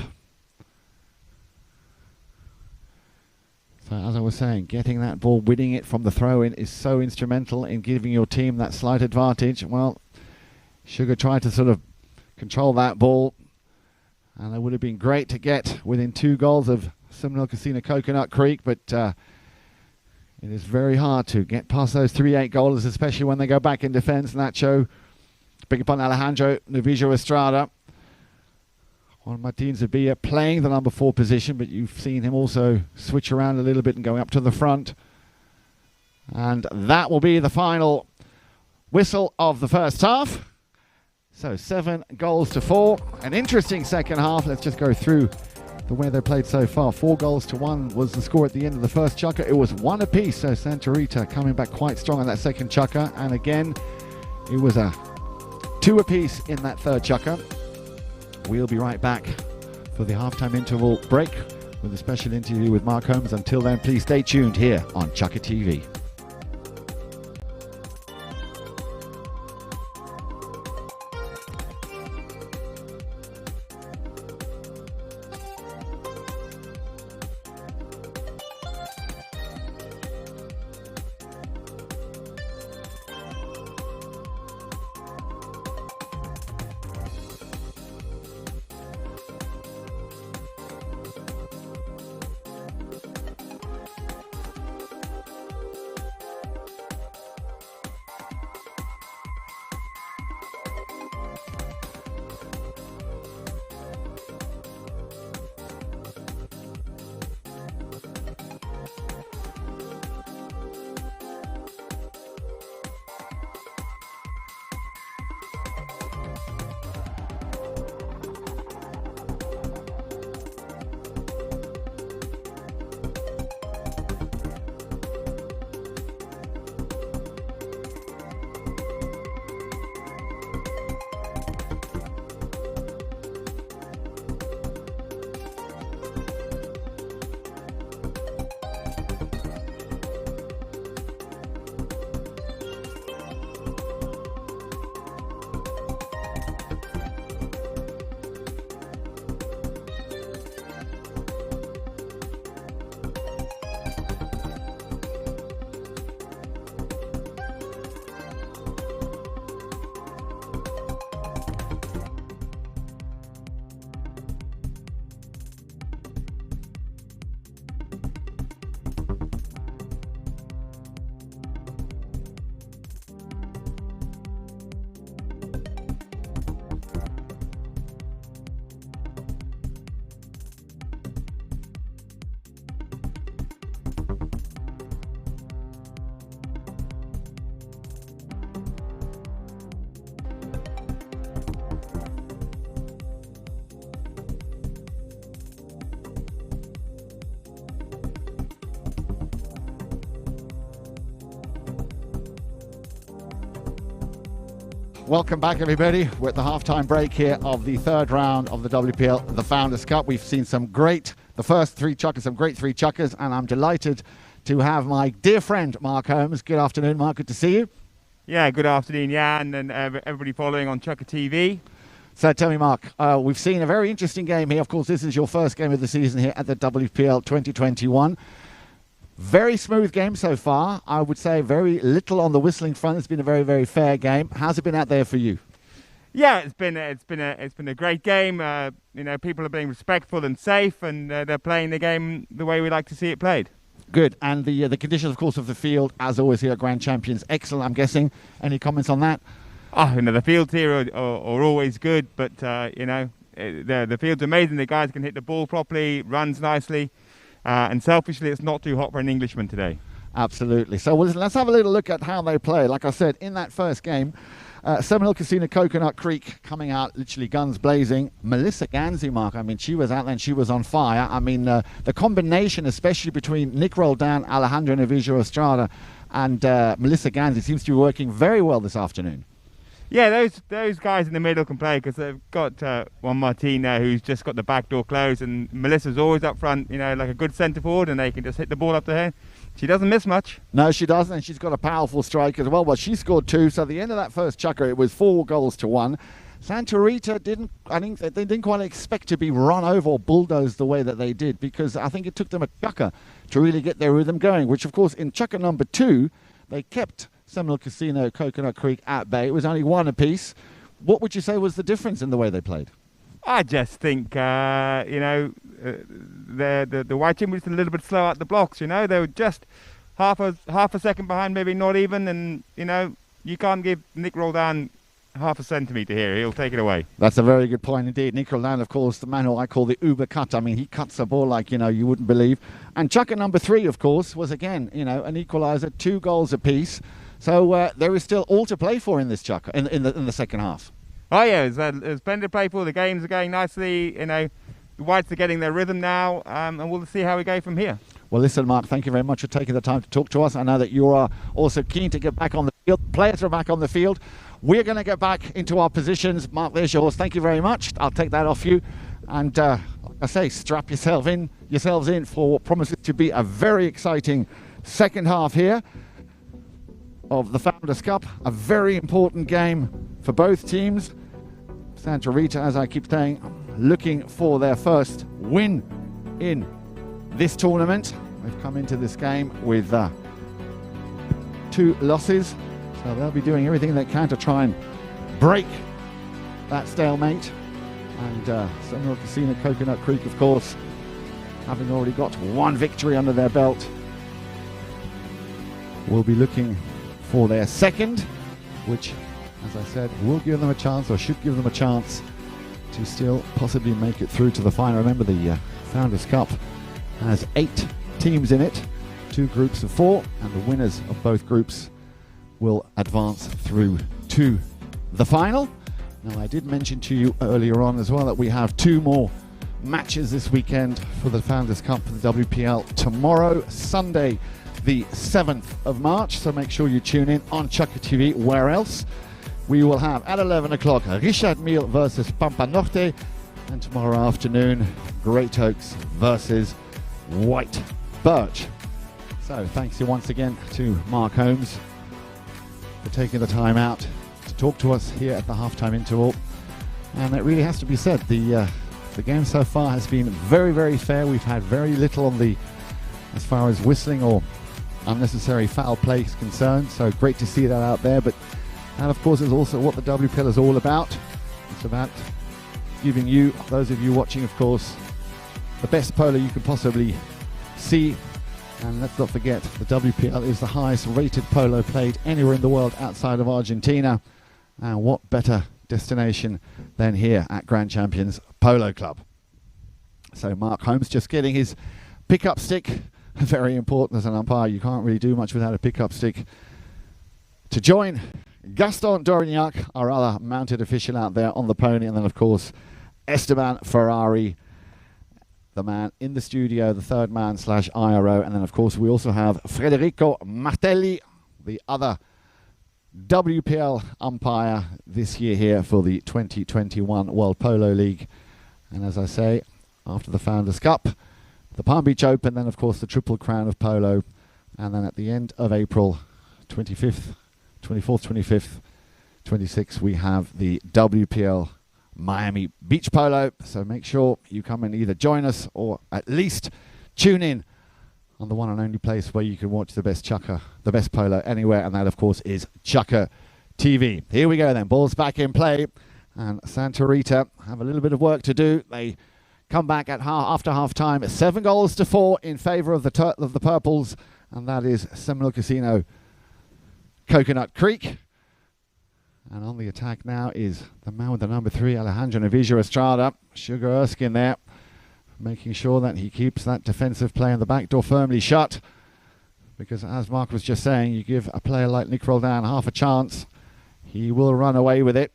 So as I was saying, getting that ball, winning it from the throw-in is so instrumental in giving your team that slight advantage. Well, Sugar tried to sort of control that ball, and it would have been great to get within 2 goals of Seminole Casino Coconut Creek, but it is very hard to get past those 3-8 goalers, especially when they go back in defence. Nacho, beg your pardon, Alejandro Novillo Estrada. Juan Martin Zubia playing the number 4 position, but you've seen him also switch around a little bit and going up to the front. And that will be the final whistle of the first half. So 7 goals to 4. An interesting second half. Let's just go through the way they played so far. 4 goals to 1 was the score at the end of the first Chukka. It was 1 apiece, so Santa Rita coming back quite strong on that second Chukka. And again, it was a 2 apiece in that third Chukka. We'll be right back for the halftime interval break with a special interview with Mark Holmes. Until then, please stay tuned here on Chukka TV. Welcome back, everybody. We're at the halftime break here of the third round of the WPL, the Founders Cup. We've seen the first three chukkers, some great three chukkers, and I'm delighted to have my dear friend, Mark Holmes. Good afternoon, Mark. Good to see you. Yeah, good afternoon, Jan, and everybody following on Chukker TV. So tell me, Mark, we've seen a very interesting game here. Of course, this is your first game of the season here at the WPL 2021. Very smooth game so far. I would say very little on the whistling front. It's been a very, very fair game. How's it been out there for you? Yeah, it's been a great game. People are being respectful and safe, and they're playing the game the way we like to see it played. Good. And the conditions, of course, of the field, as always here at Grand Champions, excellent, I'm guessing. Any comments on that? The fields here are always good, but the field's amazing. The guys can hit the ball properly, runs nicely. And selfishly, it's not too hot for an Englishman today. Absolutely. So let's have a little look at how they play. Like I said, in that first game, Seminole Casino Coconut Creek coming out literally guns blazing. Melissa Ganzi, Mark, I mean, she was out there and she was on fire. I mean, the combination, especially between Nick Roldan, Alejandro Navijo Estrada, and Melissa Ganzi seems to be working very well this afternoon. Yeah, those guys in the middle can play because they've got Juan Martin there who's just got the back door closed, and Melissa's always up front, like a good centre forward, and they can just hit the ball up to her. She doesn't miss much. No, she doesn't, and she's got a powerful strike as well. Well, she scored 2, so at the end of that first chukker, it was 4-1. Santa Rita didn't quite expect to be run over or bulldozed the way that they did, because I think it took them a chukker to really get their rhythm going, which, of course, in chukker number 2, they kept Seminole Casino Coconut Creek at bay. It was only 1 apiece. What would you say was the difference in the way they played? I just think, the White Team was a little bit slow at the blocks. They were just half a second behind, maybe not even. And you can't give Nick Roldan half a centimetre here. He'll take it away. That's a very good point indeed. Nick Roldan, of course, the man who I call the Uber cut. I mean, he cuts the ball like, you wouldn't believe. And chukker number 3, of course, was again, an equaliser, 2 goals apiece. So there is still all to play for in this chukker, in the second half. Oh yeah, there's plenty to play for. The games are going nicely. The Whites are getting their rhythm now, and we'll see how we go from here. Well, listen, Mark, thank you very much for taking the time to talk to us. I know that you are also keen to get back on the field. Players are back on the field. We're going to get back into our positions. Mark, there's yours. Thank you very much. I'll take that off you. And like I say, strap yourselves in for what promises to be a very exciting second half here of the Founders Cup. A very important game for both teams. Santa Rita, as I keep saying, looking for their first win in this tournament. They've come into this game with 2 losses, so they'll be doing everything they can to try and break that stalemate. And Seminole Casino Coconut Creek, of course, having already got 1 victory under their belt, will be looking for their second, which, as I said, will give them a chance, or should give them a chance, to still possibly make it through to the final. Remember, the Founders Cup has 8 teams in it, 2 groups of 4, and the winners of both groups will advance through to the final. Now, I did mention to you earlier on as well that we have 2 more matches this weekend for the Founders Cup for the WPL. Tomorrow, Sunday, the 7th of March, so make sure you tune in on Chukker TV. Where else? We will have at 11 o'clock Richard Mille versus Pampa Norte, and tomorrow afternoon Great Oaks versus White Birch. So thanks once again to Mark Holmes for taking the time out to talk to us here at the halftime interval. And it really has to be said, the game so far has been very, very fair. We've had very little on as far as whistling or unnecessary foul play is concerned, so great to see that out there. But that, of course, is also what the WPL is all about. It's about giving you, those of you watching, of course, the best polo you can possibly see. And let's not forget, the WPL is the highest rated polo played anywhere in the world outside of Argentina. And what better destination than here at Grand Champions Polo Club. So Mark Holmes just getting his pickup stick. Very important as an umpire. You can't really do much without a pickup stick. To join Gaston Dorignac, our other mounted official out there on the pony, and then of course Esteban Ferrari, the man in the studio, the third man / IRO, and then of course we also have Federico Martelli, the other WPL umpire this year here for the 2021 World Polo League. And as I say, after the Founders Cup, the Palm Beach Open, then of course the Triple Crown of Polo, and then at the end of April 24th, 25th, 26th, we have the WPL Miami Beach Polo. So make sure you come and either join us or at least tune in on the one and only place where you can watch the best chukker, the best polo anywhere, and that of course is Chukker TV. Here we go then, balls back in play, and Santa Rita have a little bit of work to do. They come back at after half time, 7-4 in favour of the Purples, and that is Seminole Casino Coconut Creek. And on the attack now is the man with the number 3, Alejandro Navijo Estrada. Sugar Erskine there, making sure that he keeps that defensive play in the back door firmly shut. Because as Mark was just saying, you give a player like Nick Roldan half a chance, he will run away with it.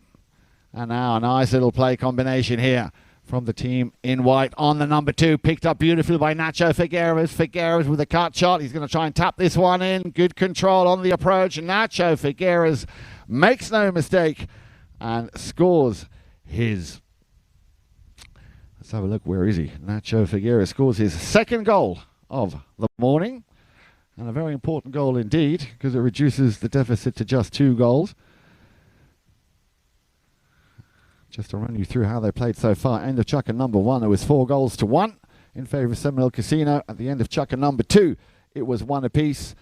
And now a nice little play combination here from the team in white on the number 2. Picked up beautifully by Nacho Figueres. Figueres with a cut shot. He's going to try and tap this one in. Good control on the approach. Nacho Figueres makes no mistake and scores his... Let's have a look. Where is he? Nacho Figueres scores his second goal of the morning. And a very important goal indeed, because it reduces the deficit to just 2 goals. Just to run you through how they played so far. End of chukker number 1, it was 4-1 in favour of Seminole Casino. At the end of chukker number 2, it was 1 apiece.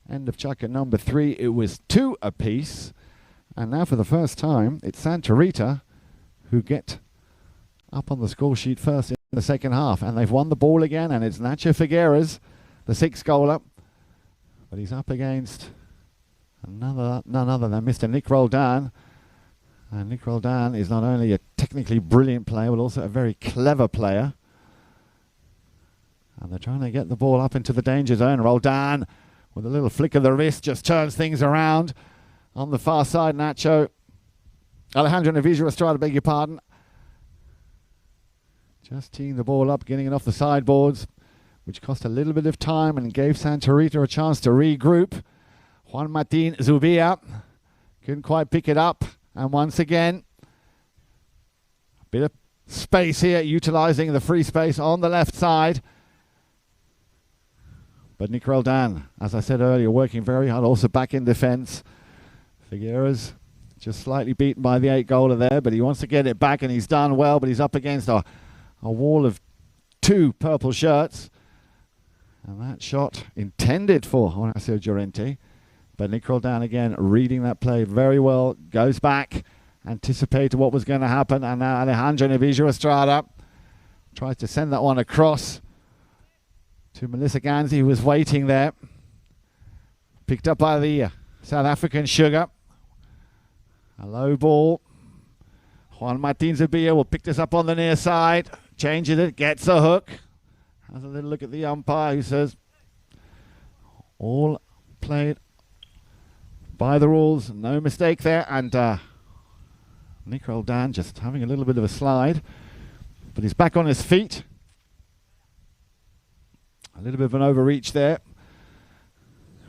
End of chukker number 3, it was 2 apiece. And now for the first time, it's Santa Rita who get up on the score sheet first in the second half. And they've won the ball again, and it's Nacho Figueres, the 6th goaler. But he's up against none other than Mr. Nick Roldan. And Nick Roldan is not only a technically brilliant player, but also a very clever player. And they're trying to get the ball up into the danger zone. Roldan, with a little flick of the wrist, just turns things around. On the far side, Nacho. Alejandro Navijo Estrada, beg your pardon. Just teeing the ball up, getting it off the sideboards, which cost a little bit of time and gave Santa Rita a chance to regroup. Juan Martin Zubia couldn't quite pick it up. And once again, a bit of space here, utilising the free space on the left side. But Nick Roldan, as I said earlier, working very hard, also back in defence. Figueres just slightly beaten by the 8-goaler there, but he wants to get it back, and he's done well, but he's up against a wall of 2 purple shirts. And that shot intended for Horacio Llorente. But Nick Roldan again reading that play very well, goes back, anticipated what was going to happen, and now Alejandro Navijo Estrada tries to send that one across to Melissa Ganzi, who was waiting there. Picked up by the South African Sugar. A low ball. Juan Martin Zubia will pick this up on the near side, changes it, gets a hook. Has a little look at the umpire, who says all played by the rules, no mistake there. And Nick Roldan just having a little bit of a slide, but he's back on his feet. A little bit of an overreach there.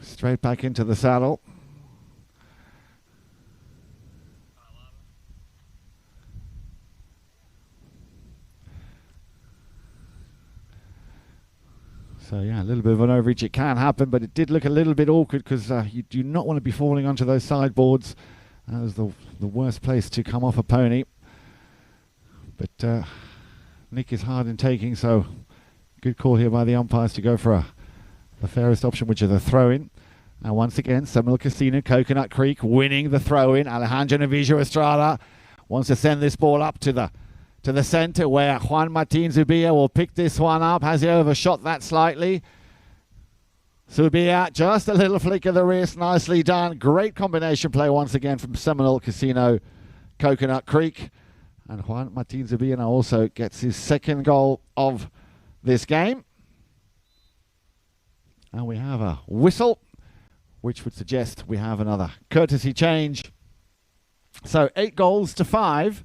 Straight back into the saddle. So yeah, a little bit of an overreach. It can happen, but it did look a little bit awkward because you do not want to be falling onto those sideboards. That was the worst place to come off a pony. But Nick is hard in taking, so good call here by the umpires to go for the fairest option, which is a throw-in. And once again, Seminole Casino, Coconut Creek winning the throw-in. Alejandro Navijo Estrada wants to send this ball up to the centre, where Juan Martin Zubia will pick this one up. Has he overshot that slightly? Zubia, just a little flick of the wrist, nicely done. Great combination play once again from Seminole Casino, Coconut Creek. And Juan Martin Zubia now also gets his 2nd goal of this game. And we have a whistle, which would suggest we have another courtesy change. So 8-5.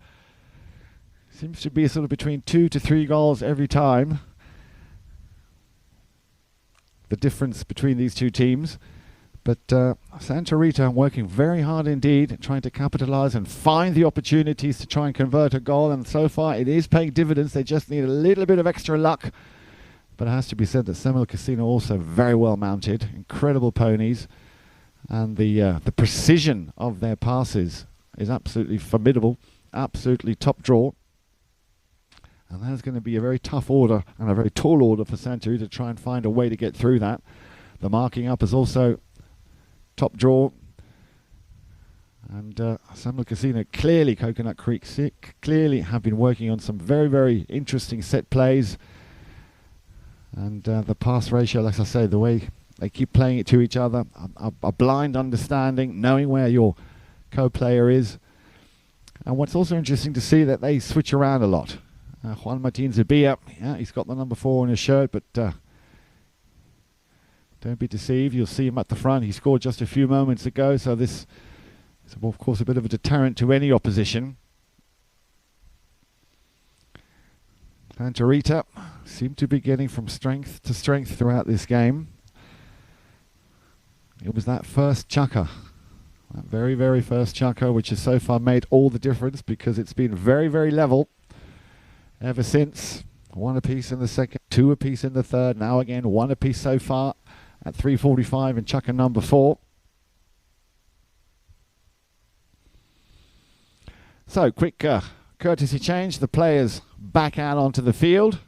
Seems to be sort of between 2 to 3 goals every time. The difference between these two teams. But Santa Rita working very hard indeed, trying to capitalise and find the opportunities to try and convert a goal. And so far it is paying dividends. They just need a little bit of extra luck. But it has to be said that Seminole Casino also very well mounted. Incredible ponies. And the precision of their passes is absolutely formidable. Absolutely top draw. And that is going to be a very tough order and a very tall order for Santa Rita to try and find a way to get through that. The marking up is also top draw. And Seminole Casino, clearly Coconut Creek clearly have been working on some very, very interesting set plays. And the pass ratio, like I say, the way they keep playing it to each other, a blind understanding, knowing where your co-player is. And what's also interesting to see that they switch around a lot. Juan Martin Zubia, yeah, he's got the number 4 on his shirt, but don't be deceived. You'll see him at the front. He scored just a few moments ago, so this is, of course, a bit of a deterrent to any opposition. Santa Rita seem to be getting from strength to strength throughout this game. It was that first chukker, that very, very first chukker, which has so far made all the difference because it's been very, very level ever since. 1 apiece in the second, 2 apiece in the third, now again 1 apiece so far at 3:45 in chukker number 4. So, quick courtesy change. The players back out onto the field.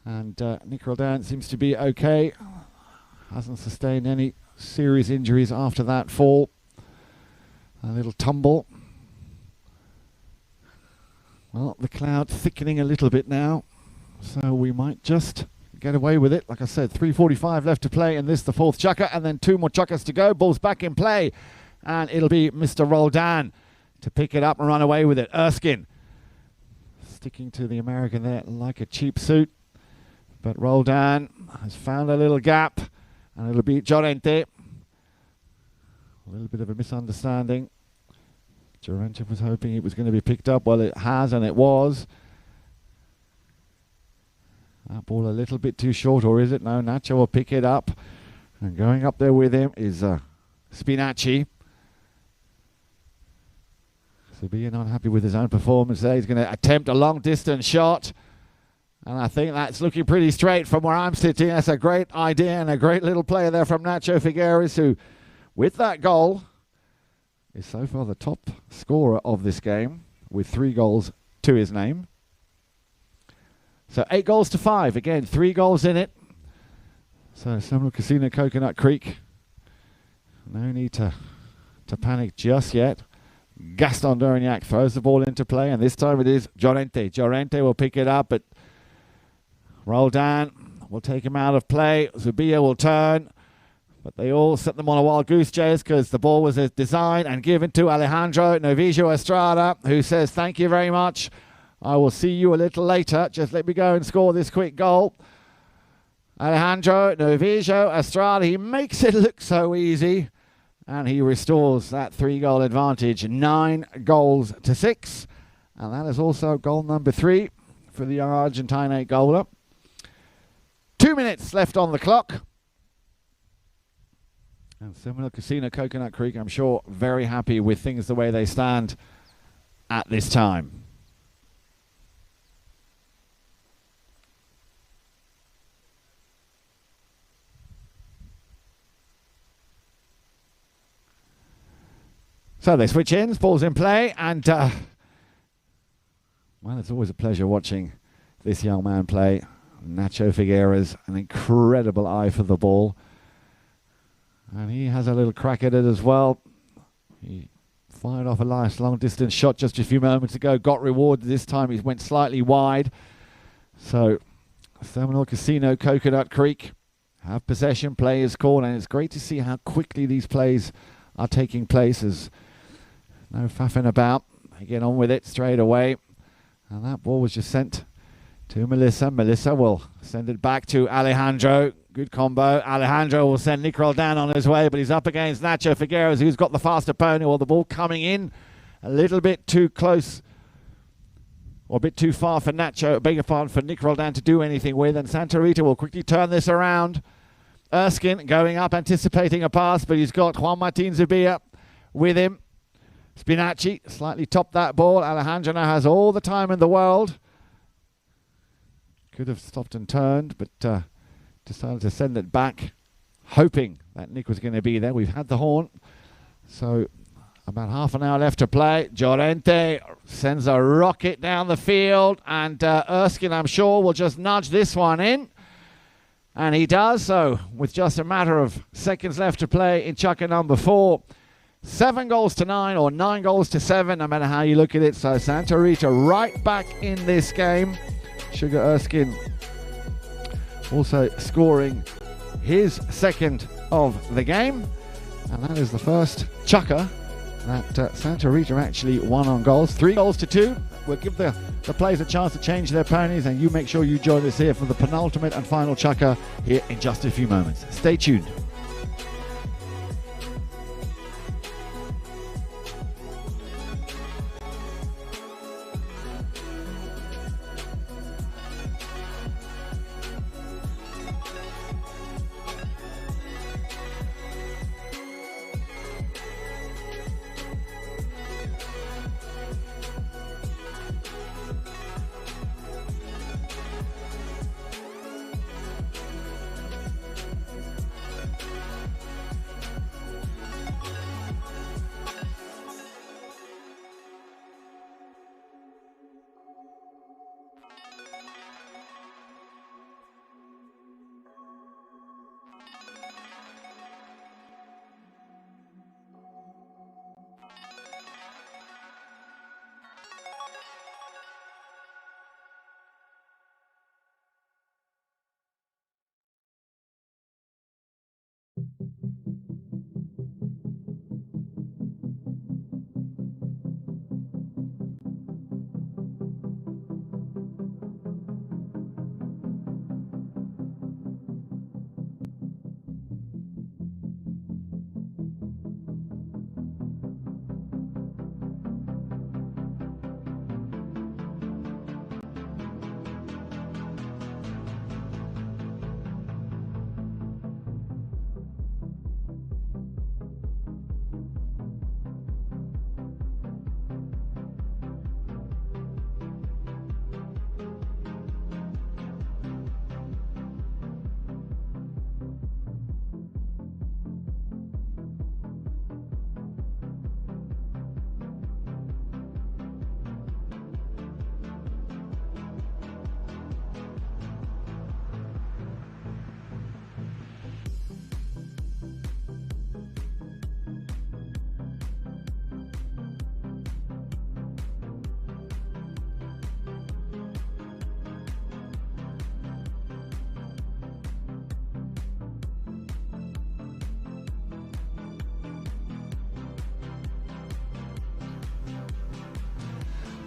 And Nick Roldan seems to be okay. Hasn't sustained any serious injuries after that fall. A little tumble. Well, the cloud thickening a little bit now. So we might just get away with it. Like I said, 3:45 left to play in this, the 4th chukker, and then 2 more chukkers to go. Ball's back in play. And it'll be Mr. Roldan to pick it up and run away with it. Erskine sticking to the American there like a cheap suit. But Roldan has found a little gap, and it'll be Llorente. A little bit of a misunderstanding. Llorente was hoping it was going to be picked up. Well, it has, and it was. That ball a little bit too short, or is it? No, Nacho will pick it up. And going up there with him is Spinacci. So being unhappy with his own performance there, he's going to attempt a long-distance shot. And I think that's looking pretty straight from where I'm sitting. That's a great idea and a great little play there from Nacho Figueres, who, with that goal, is so far the top scorer of this game, with 3 goals to his name. So 8 goals to 5. Again, 3 goals in it. So Seminole Casino, Coconut Creek. No need to panic just yet. Gaston Durignac throws the ball into play, and this time it is Llorente. Llorente will pick it up, but Roldan will take him out of play. Zubia will turn, but they all set them on a wild goose chase because the ball was designed and given to Alejandro Novillo Estrada, who says, "Thank you very much. I will see you a little later. Just let me go and score this quick goal." Alejandro Novillo Estrada, he makes it look so easy, and he restores that 3-goal advantage, 9 goals to 6. And that is also goal number 3 for the young Argentine goaler. 2 minutes left on the clock. And Seminole Casino, Coconut Creek, I'm sure, very happy with things the way they stand at this time. So they switch in, ball's in play, and well, it's always a pleasure watching this young man play. Nacho Figueres, an incredible eye for the ball. And he has a little crack at it as well. He fired off a nice long-distance shot just a few moments ago, got rewarded this time. He went slightly wide. So Seminole Casino, Coconut Creek have possession, play is called, and it's great to see how quickly these plays are taking place. There's no faffing about. They get on with it straight away. And that ball was just sent to Melissa. Melissa will send it back to Alejandro. Good combo. Alejandro will send Nick Roldan on his way, but he's up against Nacho Figueres, who's got the faster pony. Well, the ball coming in a little bit too close or a bit too far for Nacho, beg your pardon, for Nick Roldan to do anything with, and Santa Rita will quickly turn this around. Erskine going up, anticipating a pass, but he's got Juan Martin Zubia with him. Spinacci slightly topped that ball. Alejandro now has all the time in the world. Could have stopped and turned, but decided to send it back, hoping that Nick was going to be there. We've had the horn, so about half an hour left to play. Llorente sends a rocket down the field, and Erskine, I'm sure, will just nudge this one in. And he does so with just a matter of seconds left to play in Chukka number 4. 7 goals to 9 or 9 goals to 7, no matter how you look at it. So Santa Rita right back in this game. Sugar Erskine also scoring his second of the game. And that is the first Chukka that Santa Rita actually won on goals. 3 goals to 2. We'll give the players a chance to change their ponies, and you make sure you join us here for the penultimate and final Chukka here in just a few moments. Stay tuned.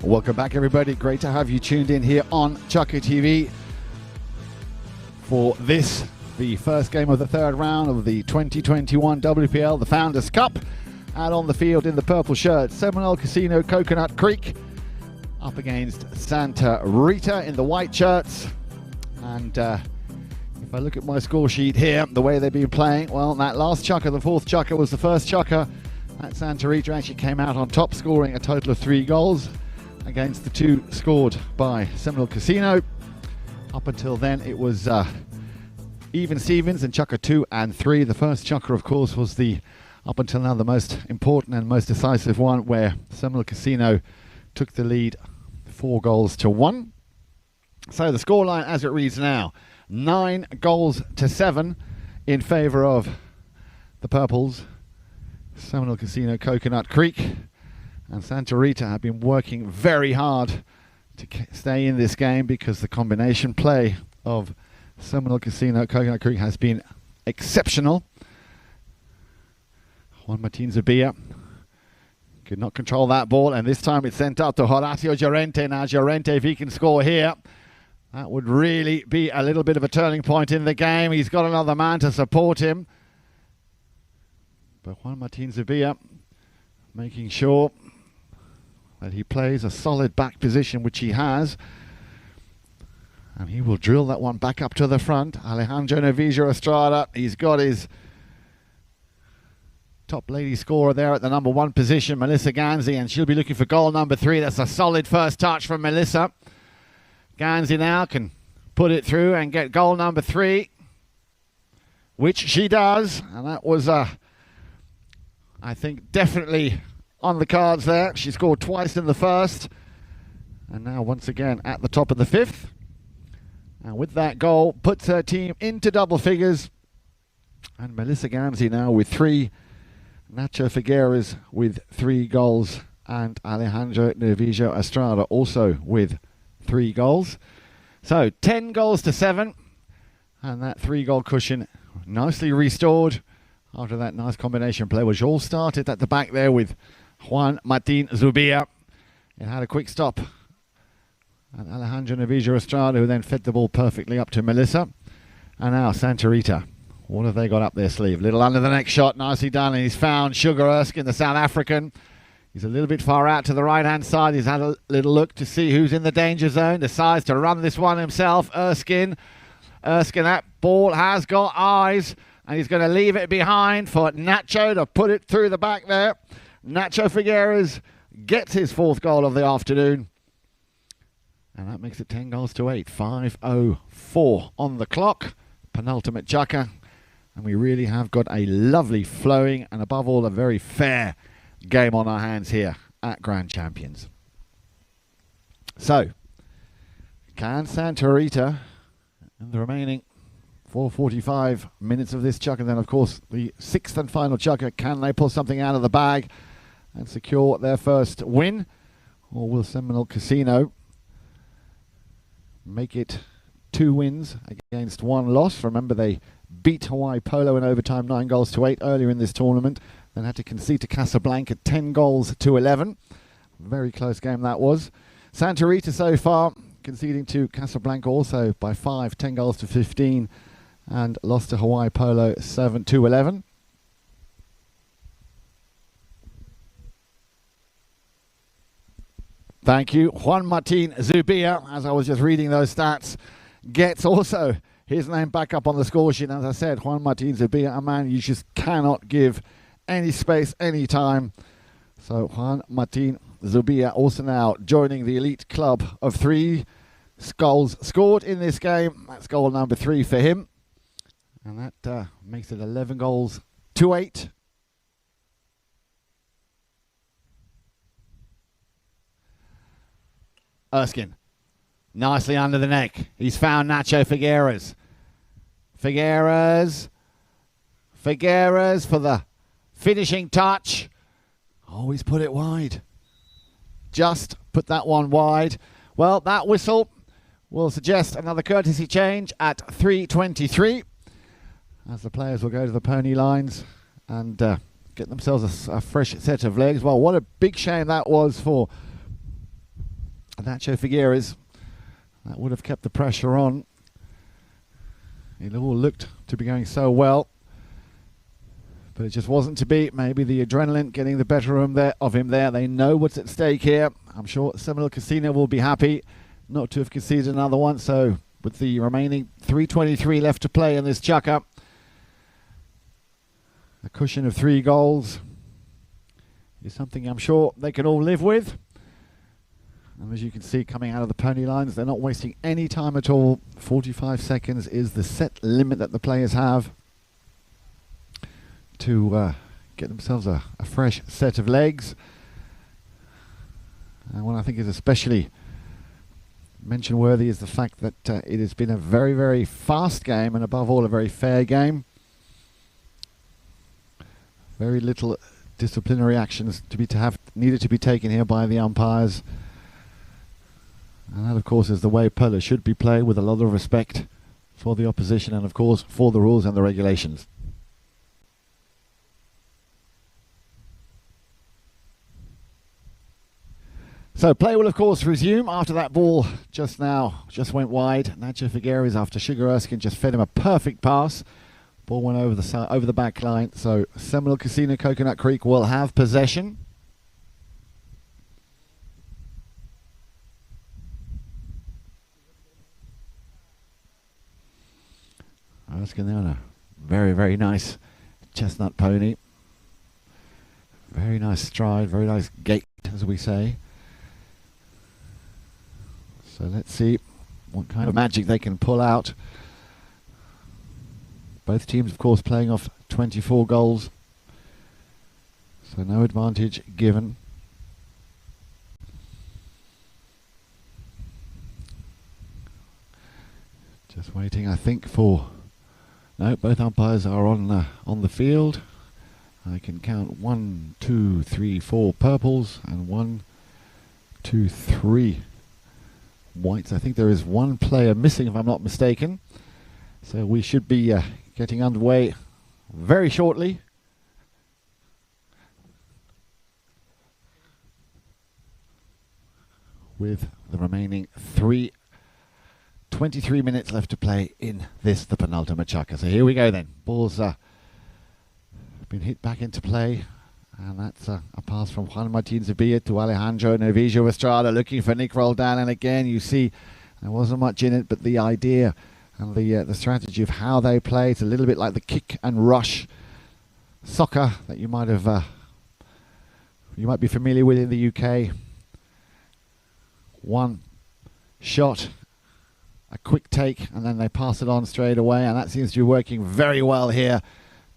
Welcome back, everybody. Great to have you tuned in here on Chukka TV for this, the first game of the third round of the 2021 WPL, the Founders Cup. Out on the field in the purple shirt, Seminole Casino Coconut Creek up against Santa Rita in the white shirts. And if I look at my score sheet here, the way they've been playing, well, that last Chukka, the fourth Chukka, was the first Chukka that Santa Rita actually came out on top, scoring a total of 3 goals. Against the 2 scored by Seminole Casino. Up until then, it was even Stevens in Chukka 2 and 3. The first Chukka, of course, was the, up until now, the most important and most decisive one, where Seminole Casino took the lead 4 goals to 1. So the scoreline as it reads now, 9 goals to 7 in favour of the Purples. Seminole Casino Coconut Creek. And Santa Rita have been working very hard to stay in this game, because the combination play of Seminole Casino Coconut Creek has been exceptional. Juan Martin Zubia could not control that ball, and this time it's sent up to Horacio Llorente. Now Llorente, if he can score here, that would really be a little bit of a turning point in the game. He's got another man to support him. But Juan Martin Zubia making sure that he plays a solid back position, which he has. And he will drill that one back up to the front. Alejandro Novijo Estrada, he's got his top lady scorer there at the number 1 position, Melissa Ganzi, and she'll be looking for goal number 3. That's a solid first touch from Melissa. Ganzi now can put it through and get goal number 3, which she does. And that was, I think, definitely on the cards there. She scored twice in the first. And now once again at the top of the 5th. And with that goal, puts her team into double figures. And Melissa Ganzi now with 3. Nacho Figueres with 3 goals. And Alejandro Novijo Estrada also with 3 goals. So 10 goals to 7. And that 3-goal cushion nicely restored after that nice combination play, which all started at the back there with Juan Martin Zubia. It had a quick stop. And Alejandro Novijo Estrada, who then fed the ball perfectly up to Melissa. And now Santa Rita. What have they got up their sleeve? Little under the neck shot, nicely done. And he's found Sugar Erskine, the South African. He's a little bit far out to the right-hand side. He's had a little look to see who's in the danger zone. Decides to run this one himself. Erskine, that ball has got eyes. And he's going to leave it behind for Nacho to put it through the back there. Nacho Figueres gets his 4th goal of the afternoon. And that makes it 10 goals to 8. 5:04 on the clock. Penultimate chukker. And we really have got a lovely flowing and above all a very fair game on our hands here at Grand Champions. So, can Santa Rita, in the remaining 4:45 minutes of this chukker, and then of course the 6th and final chukker, can they pull something out of the bag and secure their first win? Or will Seminole Casino make it 2 wins against 1 loss? Remember, they beat Hawaii Polo in overtime 9 goals to 8 earlier in this tournament, then had to concede to Casablanca 10 goals to 11. Very close game that was. Santa Rita so far conceding to Casablanca also by 5, 10 goals to 15, and lost to Hawaii Polo 7 to 11. Thank you. Juan Martin Zubia, as I was just reading those stats, gets also his name back up on the score sheet. As I said, Juan Martin Zubia, a man you just cannot give any space, any time. So Juan Martin Zubia also now joining the elite club of 3 goals scored in this game. That's goal number 3 for him. And that makes it 11 goals to 8. Erskine, nicely under the neck. He's found Nacho Figueres. Figueres for the finishing touch. Oh, he's put it wide. Just put that one wide. Well, that whistle will suggest another courtesy change at 3:23. As the players will go to the pony lines and get themselves a fresh set of legs. Well, what a big shame that was for Nacho Figueres. That would have kept the pressure on. It all looked to be going so well, but it just wasn't to be. Maybe the adrenaline getting the better of him there. They know what's at stake here. I'm sure Seminole Casino will be happy not to have conceded another one. So with the remaining 3:23 left to play in this chukker, a cushion of 3 goals is something I'm sure they can all live with. And as you can see coming out of the pony lines, they're not wasting any time at all. 45 seconds is the set limit that the players have to get themselves a fresh set of legs. And what I think is especially mention worthy is the fact that it has been a very, very fast game, and above all a very fair game. Very little disciplinary actions needed to be taken here by the umpires. And that, of course, is the way polo should be played, with a lot of respect for the opposition and, of course, for the rules and the regulations. So play will, of course, resume after that ball just went wide. Nacho Figueres, after Sugar Erskine just fed him a perfect pass. Ball went over the back line. So Seminole Casino Coconut Creek will have possession. Erskine there on a very, very nice chestnut pony. Very nice stride, very nice gait, as we say. So let's see what kind of magic they can pull out. Both teams, of course, playing off 24 goals. So no advantage given. Just waiting, I think, for... No, both umpires are on the field. I can count 1, 2, 3, 4 purples and 1, 2, 3 whites. I think there is one player missing, if I'm not mistaken. So we should be getting underway very shortly. With the remaining 23 minutes left to play in this, the penultimate chukker. So here we go then. Ball's been hit back into play. And that's a pass from Juan Martin Zubia to Alejandro Novillo Estrada, looking for Nick Roldan. And again, you see there wasn't much in it, but the idea and the strategy of how they play, it's a little bit like the kick and rush soccer that you might have you might be familiar with in the UK. One shot, a quick take, and then they pass it on straight away, and that seems to be working very well here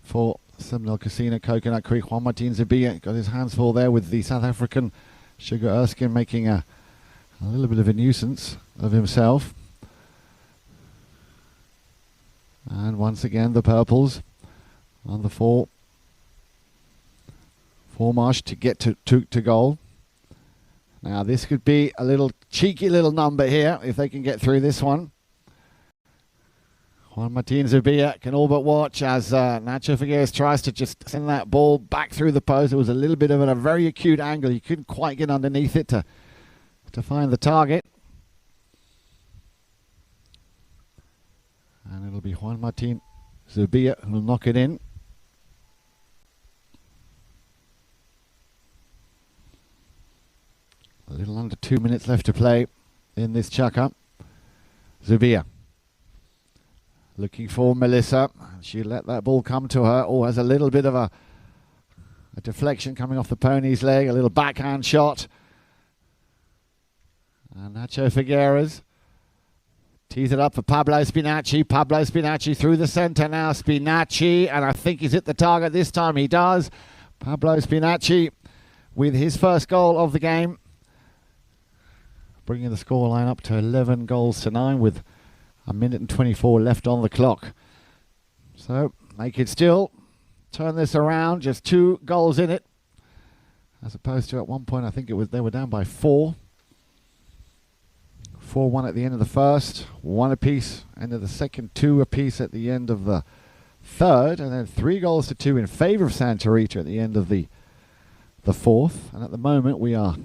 for Seminole Casino, Coconut Creek. Juan Martin Zubia got his hands full there with the South African Sugar Erskine, making a little bit of a nuisance of himself. And once again, the purples on the four march to get to goal. Now this could be a little cheeky little number here if they can get through this one. Juan Martin Zubia can all but watch as Nacho Figueres tries to just send that ball back through the post. It was a little bit of a very acute angle. He couldn't quite get underneath it to find the target. And it'll be Juan Martin Zubia who will knock it in. A little under 2 minutes left to play in this chukker. Zubia looking for Melissa. She let that ball come to her. Oh, has a little bit of a deflection coming off the pony's leg. A little backhand shot. And Nacho Figueres tees it up for Pablo Spinacci. Pablo Spinacci through the centre now. Spinacci, and I think he's hit the target this time. He does. Pablo Spinacci with his first goal of the game, bringing the scoreline up to 11 goals to 9 with a minute and 24 left on the clock. So they could still turn this around. Just 2 goals in it, as opposed to at one point I think it was they were down by 4. 4-1 at the end of the first, 1 apiece end of the second, 2 apiece at the end of the third, and then 3 goals to 2 in favour of Santa Rita at the end of the fourth. And at the moment we are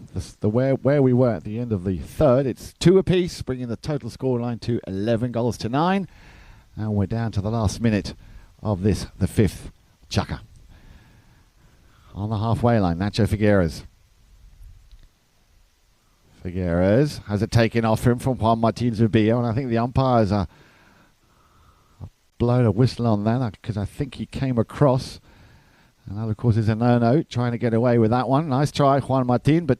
where we were at the end of the third. It's 2 apiece, bringing the total scoreline to 11 goals to 9, and we're down to the last minute of this, the 5th chukker. On the halfway line, Nacho Figueres. Figueres has it taken off him from Juan Martin Zubia, and I think the umpires are blown a whistle on that because I think he came across. And that, of course, is a no-no, trying to get away with that one. Nice try, Juan Martin, but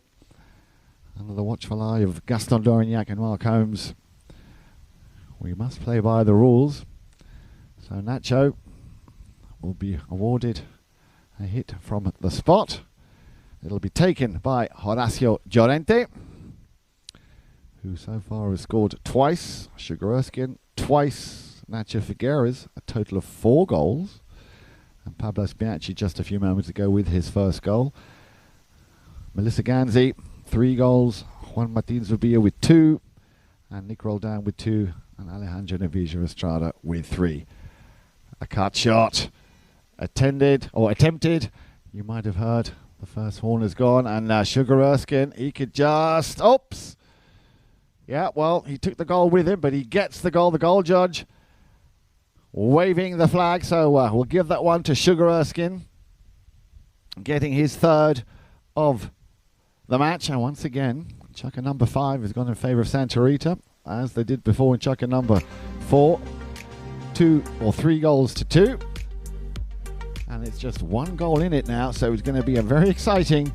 under the watchful eye of Gaston Dorignac and Mark Holmes, we must play by the rules. So Nacho will be awarded a hit from the spot. It'll be taken by Horacio Llorente, who so far has scored twice. Sugar Erskine twice. Nacho Figueres, a total of 4 goals. And Pablo Spinacci just a few moments ago with his first goal. Melissa Ganzi, 3 goals. Juan Martin Zubia with 2. And Nick Roldan with 2. And Alejandro Novillo Estrada with 3. A cut shot. Attempted. You might have heard the first horn is gone. And Sugar Erskine, he could just... Oops! Yeah, well, he took the goal with him, but he gets the goal. The goal judge waving the flag, so we'll give that one to Sugar Erskine, getting his 3rd of the match. And once again, chukker number 5 has gone in favour of Santa Rita, as they did before in chukker number 4. 2 or 3 goals to 2. And it's just 1 goal in it now, so it's going to be a very exciting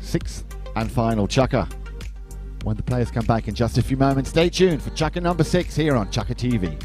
6th and final chukker. When the players come back in just a few moments, stay tuned for chukker number 6 here on Chukker TV.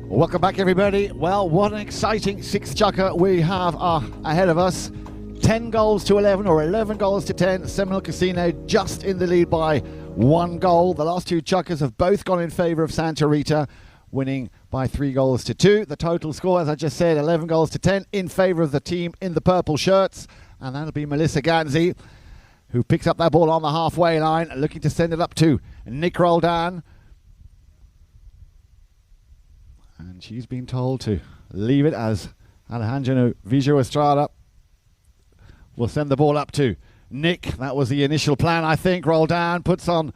Welcome back, everybody. Well, what an exciting 6th chukker we have ahead of us. 10 goals to 11 or 11 goals to 10. Seminole Casino just in the lead by 1 goal. The last 2 chukkers have both gone in favour of Santa Rita, winning by 3 goals to 2. The total score, as I just said, 11 goals to 10 in favour of the team in the purple shirts. And that'll be Melissa Ganzi, who picks up that ball on the halfway line, looking to send it up to Nick Roldan. And she's been told to leave it as Alejandro Vijo Estrada will send the ball up to Nick. That was the initial plan, I think. Roldan puts on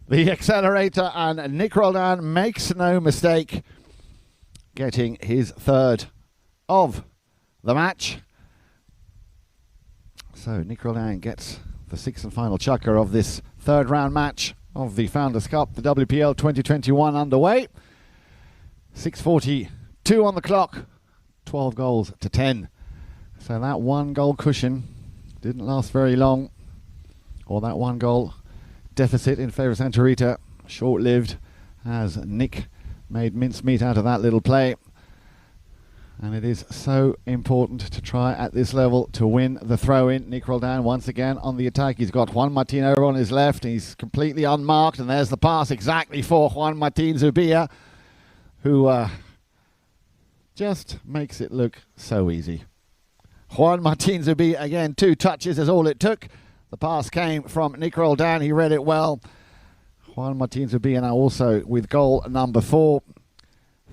the accelerator, and Nick Roldan makes no mistake, getting his 3rd of the match. So Nick Roldan gets the 6th and final chukker of this 3rd round match of the Founders Cup, the WPL 2021 underway. 6:42 on the clock, 12 goals to 10. So that 1 goal cushion didn't last very long, or that 1 goal deficit in favour of Santa Rita, short-lived, as Nick made mincemeat out of that little play. And it is so important to try at this level to win the throw-in. Nick Roldan once again on the attack. He's got Juan Martin over on his left. He's completely unmarked, and there's the pass exactly for Juan Martin Zubia, who just makes it look so easy. Juan Martin Zubia, again, 2 touches is all it took. The pass came from Nick Roldan. He read it well. Juan Martin Zubia now also with goal number 4.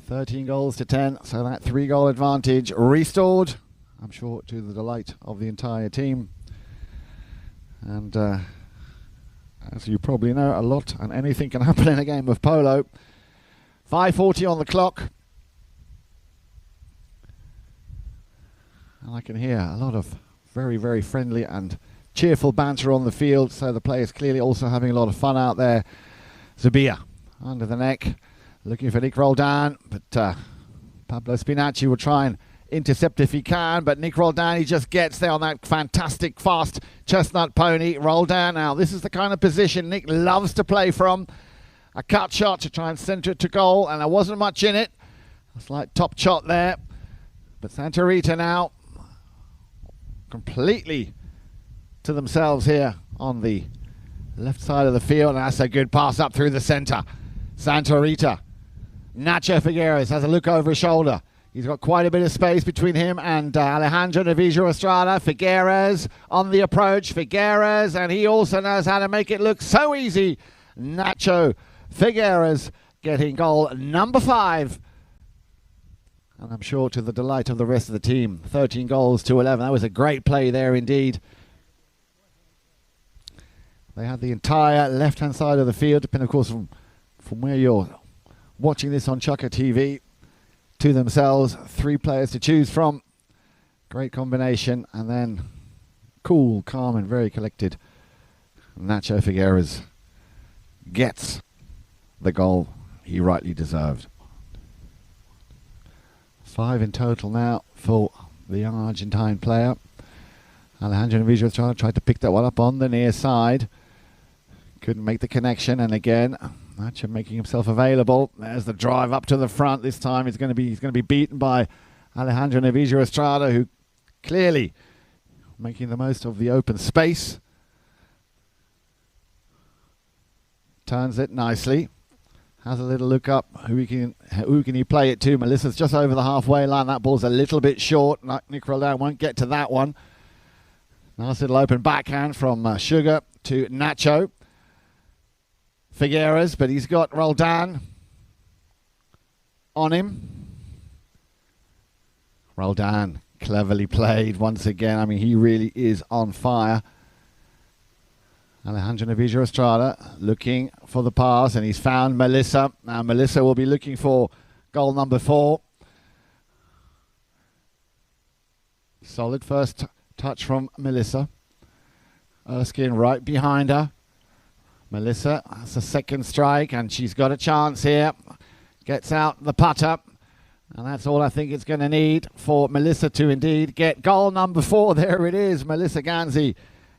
13 goals to 10, so that 3-goal advantage restored, I'm sure, to the delight of the entire team. And as you probably know, a lot and anything can happen in a game of polo. 5:40 on the clock. And I can hear a lot of very, very friendly and cheerful banter on the field, so the players clearly also having a lot of fun out there. Zabia under the neck, looking for Nick Roldan, but Pablo Spinacci will try and intercept if he can, but Nick Roldan, he just gets there on that fantastic fast chestnut pony. Roldan, now this is the kind of position Nick loves to play from. A cut shot to try and centre it to goal, and there wasn't much in it. A slight top shot there, but Santa Rita now completely to themselves here on the left side of the field, and that's a good pass up through the centre. Santa Rita. Nacho Figueres has a look over his shoulder. He's got quite a bit of space between him and Alejandro Navijo Estrada. Figueres on the approach. Figueres, and he also knows how to make it look so easy. Nacho Figueres getting goal number 5. And I'm sure to the delight of the rest of the team. 13 goals to 11. That was a great play there indeed. They had the entire left-hand side of the field, depending, of course, from where you're watching this on Chukka TV, to themselves. 3 players to choose from. Great combination. And then cool, calm, and very collected Nacho Figueres gets the goal he rightly deserved. 5 in total now for the Argentine player. Alejandro Navijo Estrada tried to pick that one up on the near side. Couldn't make the connection, and again, Nacho making himself available. There's the drive up to the front. This time he's going to be beaten by Alejandro Navijo Estrada, who clearly making the most of the open space. Turns it nicely. Has a little look up. Who can he play it to? Melissa's just over the halfway line. That ball's a little bit short. Nick Roldan won't get to that one. Nice little open backhand from Sugar to Nacho Figueres, but he's got Roldan on him. Roldan cleverly played once again. I mean, he really is on fire. Alejandro Navijo Estrada looking for the pass, and he's found Melissa. Now Melissa will be looking for goal number 4. Solid first touch from Melissa. Erskine right behind her. Melissa, that's a second strike, and she's got a chance here. Gets out the putter, and that's all I think it's going to need for Melissa to indeed get goal number 4. There it is, Melissa Ganzi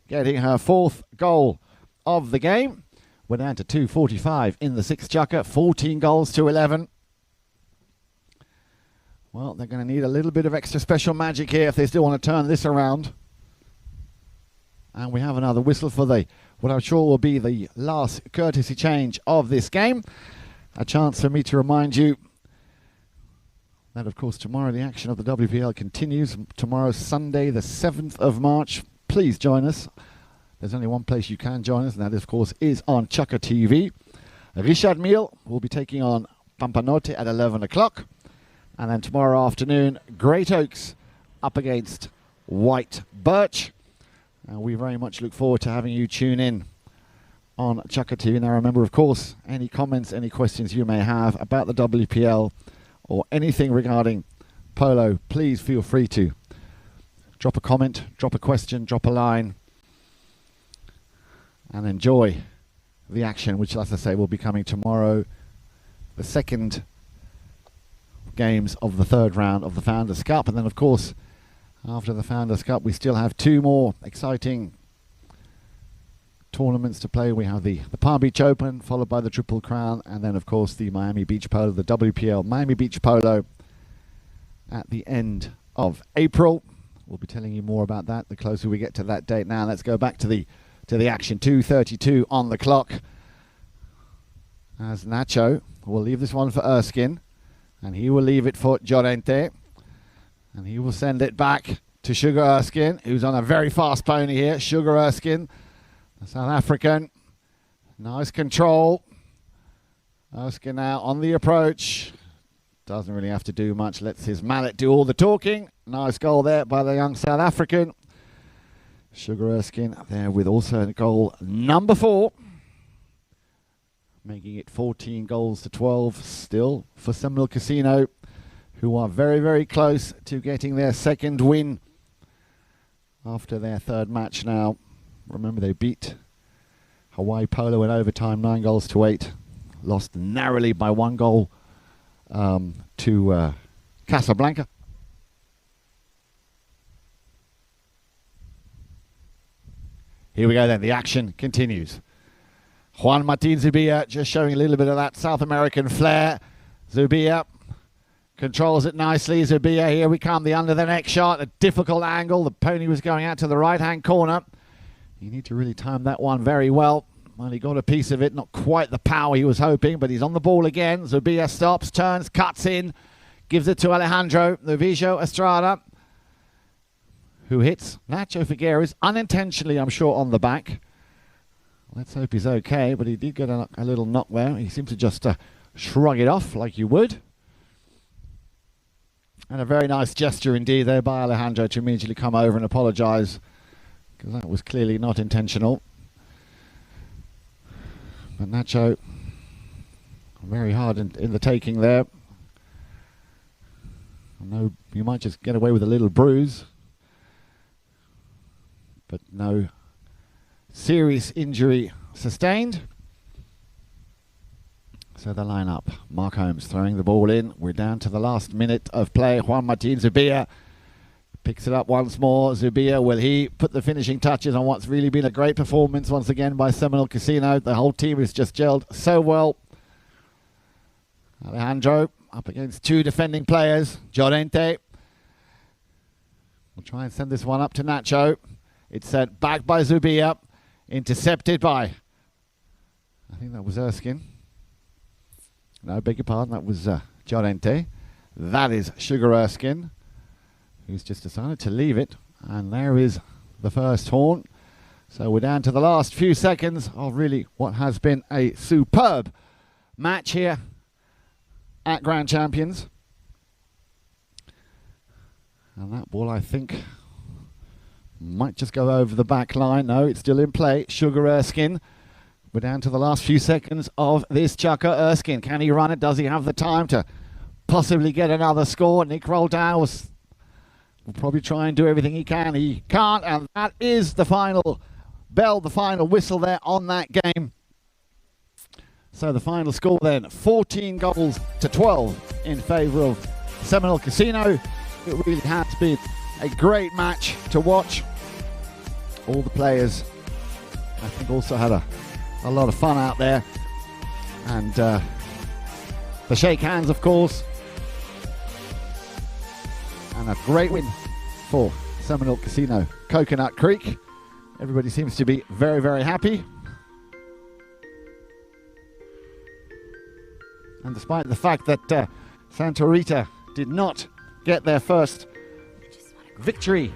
getting her 4th goal of the game. We're down to 2:45 in the 6th Chukka, 14 goals to 11. Well, they're going to need a little bit of extra special magic here if they still want to turn this around. And we have another whistle for what I'm sure will be the last courtesy change of this game. A chance for me to remind you that, of course, tomorrow the action of the WPL continues. Tomorrow, Sunday, the 7th of March. Please join us. There's only one place you can join us, and that, of course, is on Chukka TV. Richard Mille will be taking on Pampanote at 11 o'clock. And then tomorrow afternoon, Great Oaks up against White Birch. And we very much look forward to having you tune in on Chukka TV. Now remember, of course, any comments, any questions you may have about the WPL or anything regarding polo, please feel free to drop a comment, drop a question, drop a line, and enjoy the action, which, as I say, will be coming tomorrow. The second games of the 3rd round of the Founders Cup. And then, of course, after the Founders Cup, we still have 2 more exciting tournaments to play. We have the Palm Beach Open, followed by the Triple Crown, and then, of course, the Miami Beach Polo, the WPL Miami Beach Polo at the end of April. We'll be telling you more about that the closer we get to that date. Now, let's go back to the action. 2:32 on the clock. As Nacho will leave this one for Erskine, and he will leave it for Llorente. And he will send it back to Sugar Erskine, who's on a very fast pony here. Sugar Erskine, the South African. Nice control. Erskine now on the approach. Doesn't really have to do much. Lets his mallet do all the talking. Nice goal there by the young South African. Sugar Erskine there with also goal number 4. Making it 14 goals to 12 still for Seminole Casino, who are very, very close to getting their 2nd win after their third match now. Remember, they beat Hawaii Polo in overtime 9-8. Lost narrowly by 1 goal to Casablanca. Here we go then, the action continues. Juan Martin Zubia just showing a little bit of that South American flair. Zubia controls it nicely. Zubia, here we come, the under the neck shot, a difficult angle. The pony was going out to the right-hand corner. You need to really time that one very well. Well, he got a piece of it, not quite the power he was hoping, but he's on the ball again. Zubia stops, turns, cuts in, gives it to Alejandro Novicio Estrada, who hits Nacho Figueres unintentionally, I'm sure, on the back. Let's hope he's okay, but he did get a little knock there. He seems to just shrug it off like you would. And a very nice gesture indeed there by Alejandro to immediately come over and apologise, because that was clearly not intentional. But Nacho, very hard in the taking there. I know you might just get away with a little bruise, but no serious injury sustained. So the lineup: Mark Holmes throwing the ball in. We're down to the last minute of play. Juan Martin Zubia picks it up once more. Zubia, will he put the finishing touches on what's really been a great performance once again by Seminole Casino? The whole team has just gelled so well. Alejandro up against 2 defending players. Llorente will try and send this one up to Nacho. It's sent back by Zubia. Intercepted by, I think that was Erskine. No, beg your pardon, that was Llorente. That is Sugar Erskine, who's just decided to leave it. And there is the first horn. So we're down to the last few seconds of really what has been a superb match here at Grand Champions. And that ball, I think, might just go over the back line. No, it's still in play. Sugar Erskine. We're down to the last few seconds of this chucker. Erskine, can he run it? Does he have the time to possibly get another score? Nick Roldan will probably try and do everything he can. He can't, and that is the final bell, the final whistle there on that game. So the final score then, 14-12 in favour of Seminole Casino. It really has been a great match to watch. All the players, I think, also had a lot of fun out there. And the shake hands, of course. And a great win for Seminole Casino Coconut Creek. Everybody seems to be very, very happy. And despite the fact that Santa Rita did not get their first victory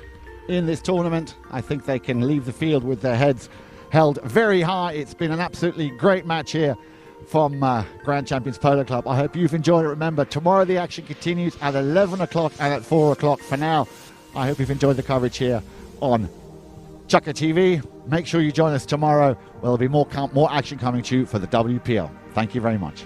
in this tournament, I think they can leave the field with their heads held very high. It's been an absolutely great match here from Grand Champions Polo Club. I hope you've enjoyed it. Remember, tomorrow the action continues at 11 o'clock and at 4 o'clock. For now, I hope you've enjoyed the coverage here on Chukka TV. Make sure you join us tomorrow. There'll be more action coming to you for the WPL. Thank you very much.